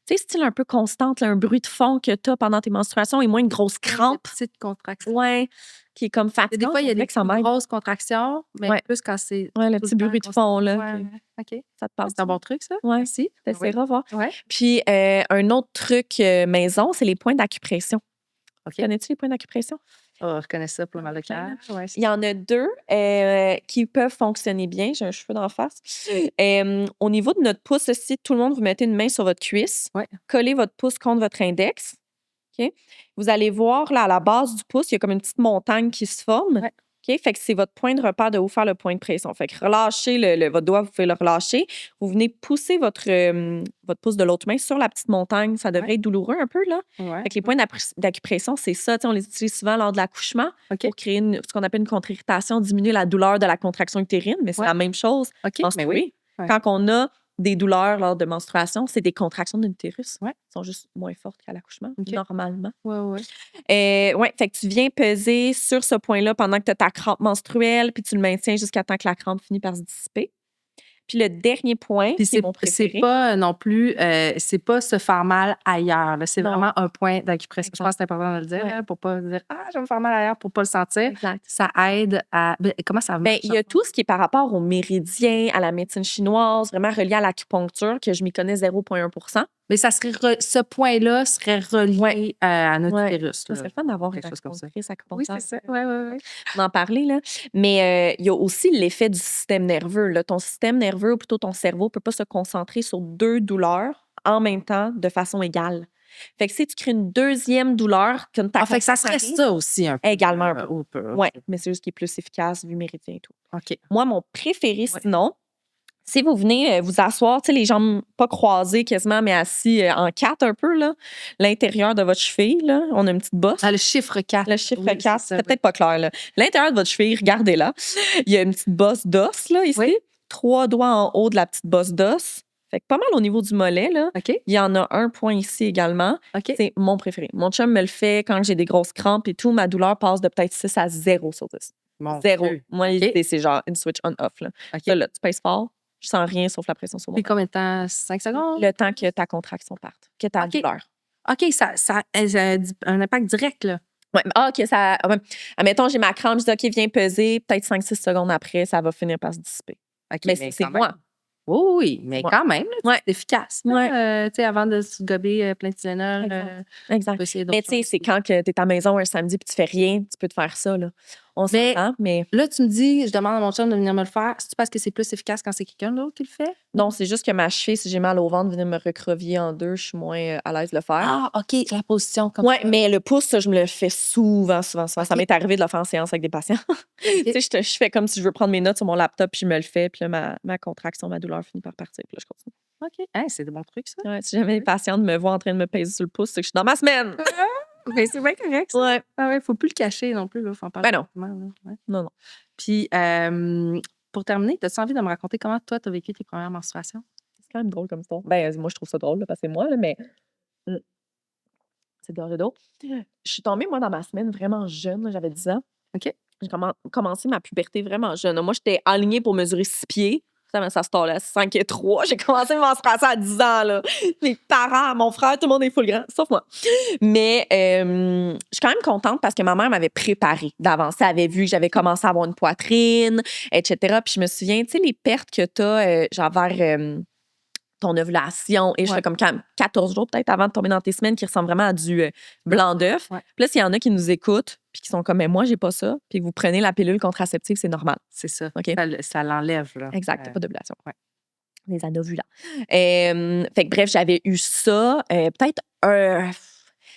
tu sais, style un peu constante, là, un bruit de fond que tu as pendant tes menstruations et moins une grosse crampe. Des petites contractions. Ouais, qui est comme Des fatigante. fois, il y a on dirait des que ça plus m'aide. grosses contractions, mais Ouais. plus quand c'est Ouais, le tout petit temps bruit de constant. fond, là. Ouais, que- OK. Ça te parle. C'est un bon truc, ça. Ouais. Merci. Oui. T'essaieras voir. Ouais. Puis, un autre truc maison, c'est les points d'acupression. OK. Connais-tu les points d'acupression? Oh, je connais ça pour le mal de cœur. Ouais, Il y en a 2 qui peuvent fonctionner bien. J'ai un cheveu d'en face. Au niveau de notre pouce, si tout le monde, vous mettez une main sur votre cuisse, Ouais. collez votre pouce contre votre index. OK? Vous allez voir, là, à la base du pouce, il y a comme une petite montagne qui se forme. Ouais. OK? Fait que c'est votre point de repère de où faire le point de pression. Fait que relâchez votre doigt, vous pouvez le relâcher. Vous venez pousser votre pouce de l'autre main sur la petite montagne. Ça devrait Ouais. être douloureux un peu, là. Ouais. Fait que les points d'acupression, c'est ça. Tu sais, on les utilise souvent lors de l'accouchement OK. pour créer ce qu'on appelle une contre-irritation, diminuer la douleur de la contraction utérine, mais c'est Ouais. la même chose. OK. Mais oui. Ouais. Quand on a des douleurs lors de menstruation, c'est des contractions de l'utérus. Ouais. Elles sont juste moins fortes qu'à l'accouchement, OK. normalement. Ouais. Ouais, fait que tu viens peser sur ce point-là pendant que tu as ta crampe menstruelle, puis tu le maintiens jusqu'à temps que la crampe finit par se dissiper. Puis le dernier point, Puis qui est mon préféré. c'est pas non plus, c'est pas se faire mal ailleurs. Là. C'est Non. vraiment un point d'acupression. Je Exact. pense que c'est important de le dire, Ouais. là, pour pas dire ah, je vais me faire mal ailleurs pour pas le sentir. Exact. Ça aide à. Comment ça marche? Ben, il y a tout ce qui est par rapport aux méridiens, à la médecine chinoise, vraiment relié à l'acupuncture, que je m'y connais 0,1 %. Mais ça serait ce point-là serait relié à notre utérus. Ça serait le fun d'avoir une quelque chose comme ça. acupunctrice, Oui, acupuncteur. c'est ça. Ouais. On en parlait, là. Mais il y a aussi l'effet du système nerveux. Là. Ton système nerveux, ou plutôt ton cerveau, ne peut pas se concentrer sur 2 douleurs en même temps de façon égale. Fait que si tu crées une deuxième douleur, comme ta fait que ça serait contraction ça aussi un peu. également un peu. Ou peu. Ouais, mais c'est juste qui est plus efficace vu méridien et tout. OK. Moi, mon préféré, Ouais. sinon, si vous venez vous asseoir, tu sais, les jambes pas croisées quasiment, mais assis en 4 un peu, là, l'intérieur de votre cheville, là, on a une petite bosse. Ah, le chiffre 4. Le chiffre Oui, 4, c'est ça, c'est peut-être pas clair. Là. L'intérieur de votre cheville, regardez-là. Il y a une petite bosse d'os, là, ici. Oui. 3 doigts en haut de la petite bosse d'os. Fait que pas mal au niveau du mollet, là. OK. Il y en a un point ici également. OK. C'est mon préféré. Mon chum me le fait quand j'ai des grosses crampes et tout. Ma douleur passe de peut-être 6 à 0 sur 10. Mon 0. Dieu. Moi, OK. c'est genre une switch on-off. Là. OK. Ça, là, tu pèses fort. Je sens rien sauf la pression sur mon Puis corps. combien de temps? 5 secondes? Le temps que ta contraction parte, que ta OK. douleur. OK, ça a un impact direct, là. Ouais, OK, ça. Admettons, j'ai ma crampe, je dis, OK, viens peser. Peut-être 5-6 secondes après, ça va finir par se dissiper. OK, Mais c'est quand moi. même. Oui, mais Ouais. quand même, là, Ouais. c'est efficace. Ouais. Tu sais, avant de se gober plein de Tylenol, Exact. tu Exact. peux essayer Mais d'autres tu sais, choses. c'est quand tu es à la maison un samedi et tu fais rien, tu peux te faire ça. Là. On Mais- s'entend, mais Là, tu me dis, je demande à mon chum de venir me le faire. C'est-tu parce que c'est plus efficace quand c'est quelqu'un d'autre qui le fait? non, c'est juste que ma cheville, si j'ai mal au ventre, venir me recrovier en deux, je suis moins à l'aise de le faire. Ah, OK, la position comme Ouais, ça. mais le pouce, ça, je me le fais souvent. Ça OK. m'est arrivé de le faire en séance avec des patients. Tu sais, je fais comme si je veux prendre mes notes sur mon laptop, puis je me le fais, puis là, ma contraction, ma douleur finit par partir, puis là, je continue. OK. Hein, c'est des bons trucs, ça. Ouais, si jamais les patientes me voient en train de me peser sur le pouce, c'est que je suis dans ma semaine. Mais c'est bien correct, ça. Ouais. Ah ouais, faut plus le cacher non plus, là. Faut en parler. Ben non. ouvertement, là. Ouais. Non. Puis, pour terminer, as-tu envie de me raconter comment toi, tu as vécu tes premières menstruations? C'est quand même drôle comme histoire. Ben, moi, je trouve ça drôle, là, parce que c'est moi, là, mais c'est gorgé d'eau. Je suis tombée, moi, dans ma semaine vraiment jeune. Là, j'avais 10 ans. OK. J'ai commencé ma puberté vraiment jeune. Moi, j'étais alignée pour mesurer 6 pieds. Ça se tournait à 5 et 3. J'ai commencé mes menstruations à 10 ans. Là. Mes parents, mon frère, tout le monde est full grand, sauf moi. Mais je suis quand même contente parce que ma mère m'avait préparée d'avance. Elle avait vu que j'avais commencé à avoir une poitrine, etc. Puis je me souviens, tu sais, les pertes que tu as, genre vers ton ovulation, et je fais comme 14 jours peut-être avant de tomber dans tes semaines, qui ressemble vraiment à du blanc d'œuf. Ouais. Puis là, s'il y en a qui nous écoutent, puis qui sont comme, mais moi, j'ai pas ça, puis que vous prenez la pilule contraceptive, c'est normal. C'est ça. OK? Ça l'enlève, là. Exact, t'as pas d'ovulation. Ouais. Les anovulants. Fait que bref, j'avais eu ça, peut-être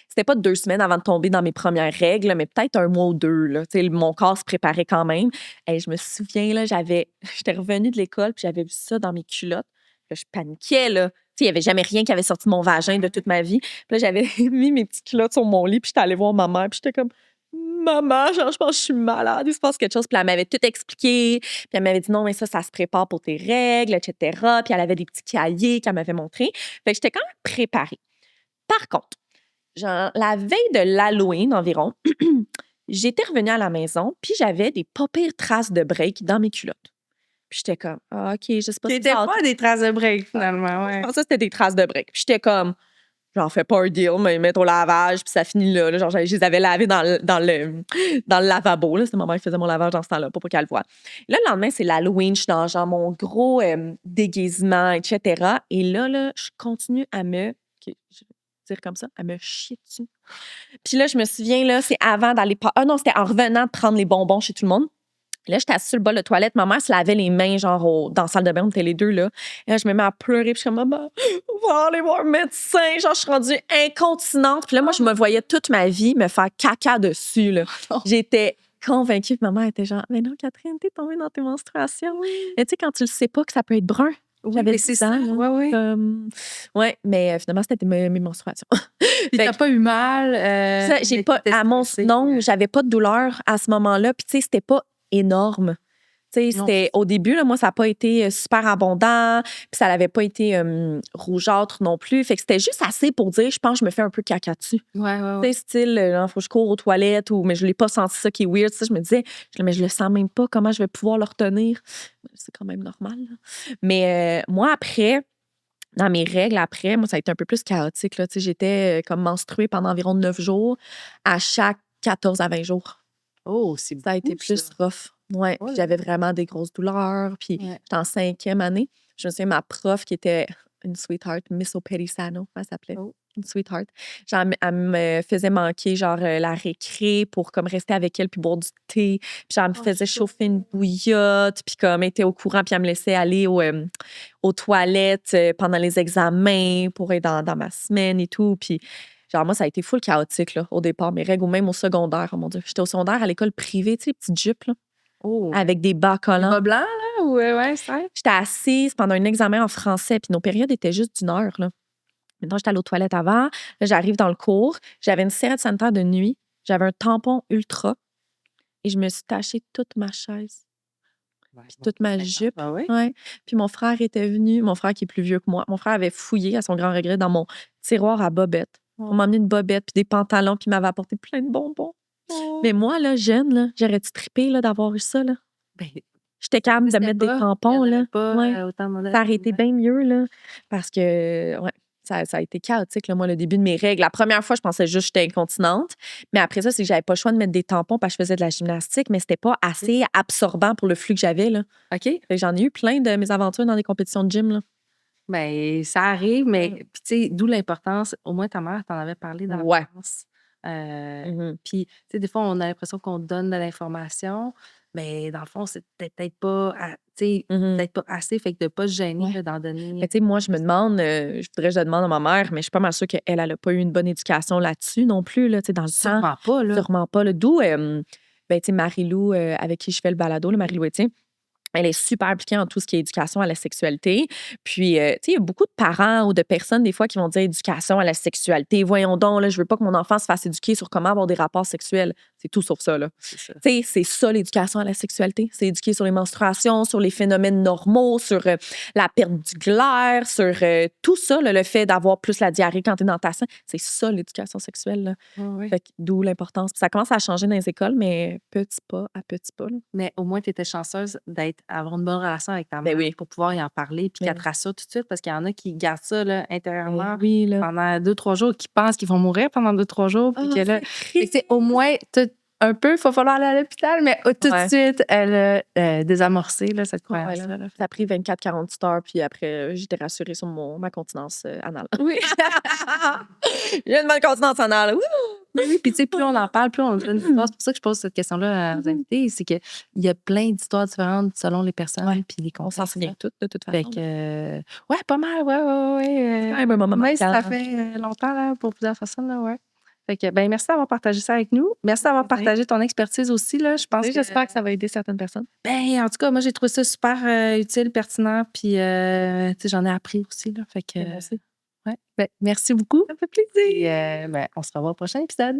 c'était pas 2 semaines avant de tomber dans mes premières règles, mais peut-être 1 mois ou 2. Là. Tu sais, mon corps se préparait quand même. Et je me souviens, là, j'étais revenue de l'école, puis j'avais vu ça dans mes culottes. Là, je paniquais, là. Tu sais, il n'y avait jamais rien qui avait sorti de mon vagin de toute ma vie. Puis là, j'avais mis mes petites culottes sur mon lit, puis j'étais allée voir ma mère, puis j'étais comme, maman, genre, je pense que je suis malade, il se passe quelque chose. Puis elle m'avait tout expliqué, puis elle m'avait dit non, mais ça se prépare pour tes règles, etc. Puis elle avait des petits cahiers qu'elle m'avait montrés. Fait que j'étais quand même préparée. Par contre, genre, la veille de l'Halloween environ, j'étais revenue à la maison, puis j'avais des pas pires traces de break dans mes culottes. Puis j'étais comme, ah, OK, je sais pas C'était pas des traces de break, finalement, ouais. Je pensais que c'était des traces de break. Puis j'étais comme, j'en fais pas un deal, mais mettre au lavage, puis ça finit là. Genre, je les avais lavés dans le lavabo. Là. C'était ma mère qui faisait mon lavage dans ce temps-là, pas pour qu'elle le voie. Là, le lendemain, c'est l'Halloween. Je suis dans genre, mon gros déguisement, etc. Et là, je continue à me... OK, je vais dire comme ça, à me chier dessus. Puis là, je me souviens, là, c'est avant d'aller... Ah non, c'était en revenant de prendre les bonbons chez tout le monde. Là, j'étais assise sur le bol de toilette. Ma mère se lavait les mains, genre, dans la salle de bain, on était les deux, là. Et là, je me mets à pleurer, puis je suis comme, maman, on va aller voir un médecin. Genre, je suis rendue incontinente. Puis là, moi, je me voyais toute ma vie me faire caca dessus, là. J'étais convaincue. Puis maman était genre, mais non, Catherine, t'es tombée dans tes menstruations. Mais tu sais, quand tu le sais pas que ça peut être brun. Oui, J'avais mais 10 c'est ça. ans, là. Oui. Ouais, mais finalement, c'était mes menstruations. Puis t'as pas eu mal? Ça, j'ai pas, non, j'avais pas de douleur à ce moment-là. Puis tu sais, c'était pas énorme. Tu sais, c'était au début, là, moi, ça n'a pas été super abondant, puis ça n'avait pas été rougeâtre non plus. Fait que c'était juste assez pour dire, je pense que je me fais un peu caca dessus. Ouais. Tu sais, style, il faut que je cours aux toilettes, mais je l'ai pas senti ça qui est weird. Ça, je me disais, mais je le sens même pas, comment je vais pouvoir le retenir? C'est quand même normal. Là. Mais moi, après, dans mes règles, après, moi, ça a été un peu plus chaotique. Là. Tu sais, j'étais comme menstruée pendant environ 9 jours, à chaque 14 à 20 jours. Oh, c'est beaucoup, ça a été plus rough. Ouais. Puis j'avais vraiment des grosses douleurs. Puis j'étais en 5e année. Je me souviens, ma prof qui était une sweetheart, Miss Operisano, elle s'appelait. Oh. Une sweetheart. Genre, elle me faisait manquer, genre, la récré pour comme rester avec elle puis boire du thé. Puis genre, elle me faisait chauffer une bouillotte, puis comme elle était au courant, puis elle me laissait aller aux toilettes pendant les examens pour être dans ma semaine et tout. Puis genre, moi, ça a été full chaotique, là, au départ, mes règles, ou même au secondaire, oh mon Dieu. J'étais au secondaire à l'école privée, tu sais, les petites jupes, là, Oh. avec des bas Les collants. bas blancs, là? Ou, ouais, c'est vrai? J'étais assise pendant un examen en français, puis nos périodes étaient juste d'une heure, là. Maintenant, j'étais allée aux toilettes avant. Là, j'arrive dans le cours. J'avais une serviette sanitaire de nuit. J'avais un tampon ultra. Et je me suis tachée toute ma chaise. Puis toute ma jupe. Ah oui? Ouais. Puis mon frère était venu. Mon frère qui est plus vieux que moi. Mon frère avait fouillé, à son grand regret, dans mon tiroir à bobettes. On m'a amené une bobette puis des pantalons puis il m'avait apporté plein de bonbons. Mais moi, là, jeune, là, j'aurais-tu trippé là, d'avoir eu ça, là? Ben, J'étais capable de mettre des tampons, là. Pas Ouais. autant de modèles. Ça aurait été bien mieux, là. Parce que, ouais, ça a été chaotique, là, moi, le début de mes règles. La première fois, je pensais juste que j'étais incontinente. Mais après ça, c'est que j'avais pas le choix de mettre des tampons parce que je faisais de la gymnastique, mais c'était pas assez absorbant pour le flux que j'avais, là. OK. Fait que j'en ai eu plein de mes aventures dans des compétitions de gym, là. Ben, ça arrive, mais puis tu sais, d'où l'importance, au moins ta mère t'en avait parlé Ouais. d'avance. Mhm. Puis, tu sais, des fois, on a l'impression qu'on donne de l'information, mais dans le fond, c'est peut-être pas, tu sais, Mhm. peut-être pas assez, fait que de pas se gêner Ouais. là, d'en donner. Mais tu sais, moi, je me demande, je voudrais que je le demande à ma mère, mais je suis pas mal sûre qu'elle, elle a pas eu une bonne éducation là-dessus non plus, là, tu sais, dans le temps. Sûrement pas, là. Sûrement pas, là. D'où, ben, tu sais, Marie-Lou, avec qui je fais le balado, là, Marie-Lou Etienne, elle est super impliquée en tout ce qui est éducation à la sexualité. Puis, tu sais, il y a beaucoup de parents ou de personnes, des fois, qui vont dire éducation à la sexualité. Voyons donc, là, je veux pas que mon enfant se fasse éduquer sur comment avoir des rapports sexuels. C'est tout sauf ça, là. C'est ça. Tu sais, c'est ça, l'éducation à la sexualité. C'est éduquer sur les menstruations, sur les phénomènes normaux, sur la perte du glaire, sur tout ça, là, le fait d'avoir plus la diarrhée quand t'es dans ta sein. C'est ça, l'éducation sexuelle, là. Oui. Fait que d'où l'importance. Puis ça commence à changer dans les écoles, mais petit pas à petit pas, là. Mais au moins, tu étais chanceuse avoir une bonne relation avec ta Ben mère oui. pour pouvoir y en parler puis Ben qu'elle te rassure tout de suite parce qu'il y en a qui gardent ça là, intérieurement oui, là. pendant 2-3 jours, qui pensent qu'ils vont mourir pendant 2-3 jours. Puis Ah, que là, c'est fait que, tu sais, au moins, un peu, il va falloir aller à l'hôpital, mais tout de Ouais. suite, elle a désamorcé là, cette Ouais, croyance-là. là. Ça a pris 24-48 heures, puis après, j'étais rassurée sur ma continence anale. Oui. J'ai une bonne continence anale. Wouh! Oui, puis tu sais, plus on en parle, plus on donne d'histoires. C'est pour ça que je pose cette question-là aux invités. C'est qu'il y a plein d'histoires différentes selon les personnes Ouais. puis les On s'en contextes. souvient toutes, de toute Fait façon. que, ouais, pas mal, ouais. C'est quand même un moment Même si ça marquant. fait longtemps là, pour plusieurs personnes, là, ouais. Fait que, ben, merci d'avoir partagé ça avec nous. Merci d'avoir partagé ton expertise aussi, là. Je pense J'espère que ça va aider certaines personnes. ben, en tout cas, moi, j'ai trouvé ça super utile, pertinent, puis, tu sais, j'en ai appris aussi, là. Fait que, Moi aussi. ouais. Ben, merci beaucoup. Ça me fait plaisir. Et, ben, on se revoit au prochain épisode.